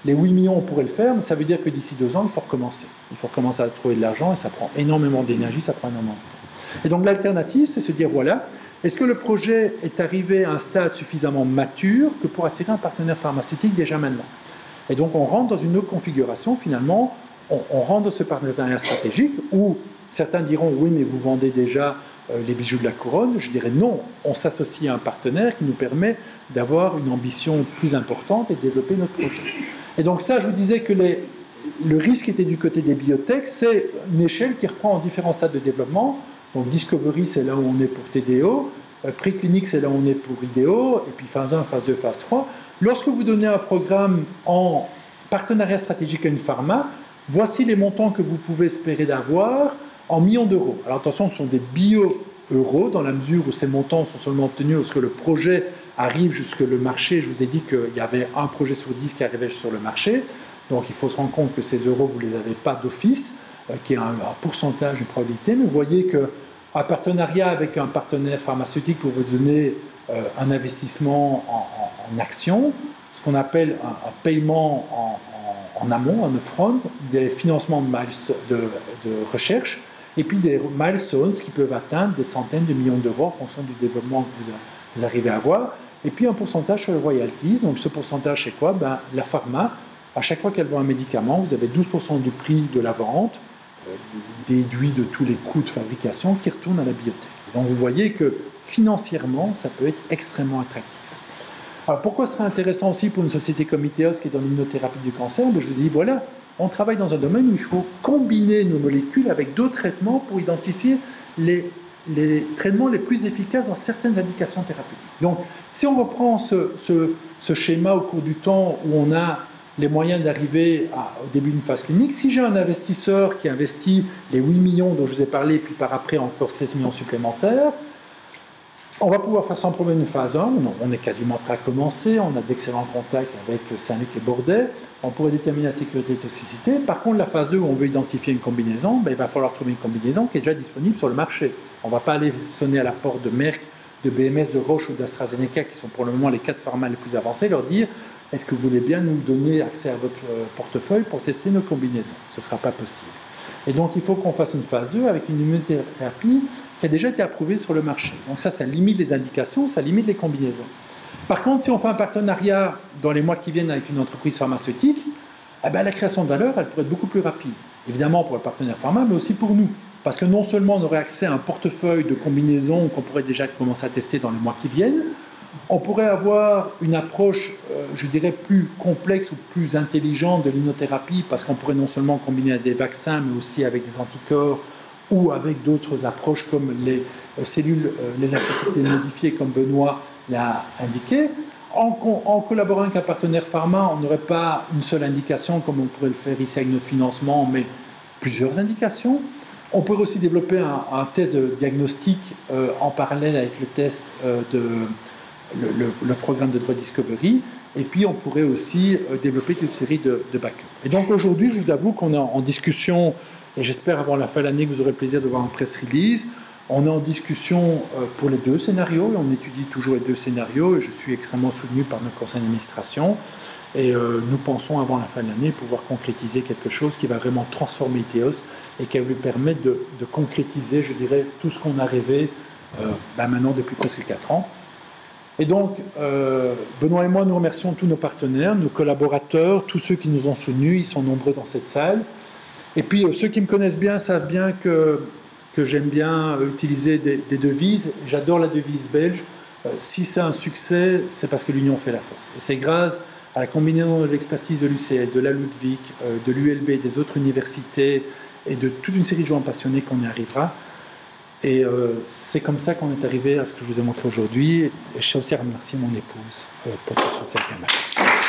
Les 8 millions, on pourrait le faire, mais ça veut dire que d'ici 2 ans, il faut recommencer. Il faut recommencer à trouver de l'argent et ça prend énormément d'énergie, ça prend énormément de temps. Et donc l'alternative, c'est se dire, voilà, est-ce que le projet est arrivé à un stade suffisamment mature que pour attirer un partenaire pharmaceutique déjà maintenant? Et donc on rentre dans une autre configuration, finalement, on rentre dans ce partenariat stratégique où certains diront, oui, mais vous vendez déjà les bijoux de la couronne. Je dirais non, on s'associe à un partenaire qui nous permet d'avoir une ambition plus importante et de développer notre projet. Et donc ça, je vous disais que le risque était du côté des biotech, c'est une échelle qui reprend en différents stades de développement. Donc Discovery, c'est là où on est pour TDO, préclinique, c'est là où on est pour IDEO, et puis phase 1, phase 2, phase 3. Lorsque vous donnez un programme en partenariat stratégique à une pharma, voici les montants que vous pouvez espérer d'avoir en millions d'euros. Alors attention, ce sont des bio-euros, dans la mesure où ces montants sont seulement obtenus lorsque le projet arrive jusque le marché. Je vous ai dit qu'il y avait un projet sur 10 qui arrivait sur le marché. Donc il faut se rendre compte que ces euros, vous ne les avez pas d'office, qui est un pourcentage de probabilité. Mais vous voyez qu'un partenariat avec un partenaire pharmaceutique pour vous donner un investissement en actions, ce qu'on appelle un paiement en amont, en upfront, des financements de recherche, et puis des milestones qui peuvent atteindre des centaines de millions d'euros en fonction du développement que vous arrivez à avoir. Et puis un pourcentage sur les royalties. Donc ce pourcentage, c'est quoi? La pharma, à chaque fois qu'elle vend un médicament, vous avez 12% du prix de la vente, déduit de tous les coûts de fabrication, qui retournent à la biotech. Donc vous voyez que financièrement, ça peut être extrêmement attractif. Alors pourquoi ce serait intéressant aussi pour une société comme Iteos qui est dans l'immunothérapie du cancer? Je vous ai dit, voilà, on travaille dans un domaine où il faut combiner nos molécules avec d'autres traitements pour identifier les traitements les plus efficaces dans certaines indications thérapeutiques. Donc, si on reprend ce schéma au cours du temps où on a les moyens d'arriver au début d'une phase clinique, si j'ai un investisseur qui investit les 8 millions dont je vous ai parlé, puis par après encore 16 millions supplémentaires, On va pouvoir faire sans problème une phase 1, on est quasiment prêt à commencer, on a d'excellents contacts avec Saint-Luc et Bordet, on pourrait déterminer la sécurité et la toxicité. Par contre, la phase 2, où on veut identifier une combinaison, ben, il va falloir trouver une combinaison qui est déjà disponible sur le marché. On ne va pas aller sonner à la porte de Merck, de BMS, de Roche ou d'AstraZeneca, qui sont pour le moment les 4 pharma les plus avancés, leur dire « Est-ce que vous voulez bien nous donner accès à votre portefeuille pour tester nos combinaisons ?» Ce ne sera pas possible. Et donc, il faut qu'on fasse une phase 2 avec une immunothérapie qui a déjà été approuvée sur le marché. Donc ça limite les indications, ça limite les combinaisons. Par contre, si on fait un partenariat dans les mois qui viennent avec une entreprise pharmaceutique, eh ben, la création de valeur, elle pourrait être beaucoup plus rapide. Évidemment pour le partenaire pharma, mais aussi pour nous. Parce que non seulement on aurait accès à un portefeuille de combinaisons qu'on pourrait déjà commencer à tester dans les mois qui viennent, on pourrait avoir une approche, je dirais, plus complexe ou plus intelligente de l'immunothérapie, parce qu'on pourrait non seulement combiner avec des vaccins, mais aussi avec des anticorps ou avec d'autres approches comme les cellules, les lymphocytes modifiés, comme Benoît l'a indiqué. En collaborant avec un partenaire pharma, on n'aurait pas une seule indication, comme on pourrait le faire ici avec notre financement, mais plusieurs indications. On pourrait aussi développer un test de diagnostic en parallèle avec le test le programme de drug discovery, et puis on pourrait aussi développer toute une série de backups. Et donc aujourd'hui, je vous avoue qu'on est en discussion, et j'espère avant la fin de l'année que vous aurez le plaisir de voir un press release. On est en discussion pour les 2 scénarios, et on étudie toujours les 2 scénarios, et je suis extrêmement soutenu par notre conseil d'administration. Et nous pensons avant la fin de l'année pouvoir concrétiser quelque chose qui va vraiment transformer Iteos et qui va lui permettre de concrétiser, je dirais, tout ce qu'on a rêvé maintenant depuis presque 4 ans. Et donc, Benoît et moi, nous remercions tous nos partenaires, nos collaborateurs, tous ceux qui nous ont soutenus, ils sont nombreux dans cette salle. Et puis, ceux qui me connaissent bien savent bien que j'aime bien utiliser des devises. J'adore la devise belge. Si c'est un succès, c'est parce que l'union fait la force. Et c'est grâce à la combinaison de l'expertise de l'UCL, de la Ludwig, de l'ULB, des autres universités et de toute une série de gens passionnés qu'on y arrivera. Et c'est comme ça qu'on est arrivé à ce que je vous ai montré aujourd'hui. Et je tiens aussi à remercier mon épouse pour tout soutien qu'elle m'a fait.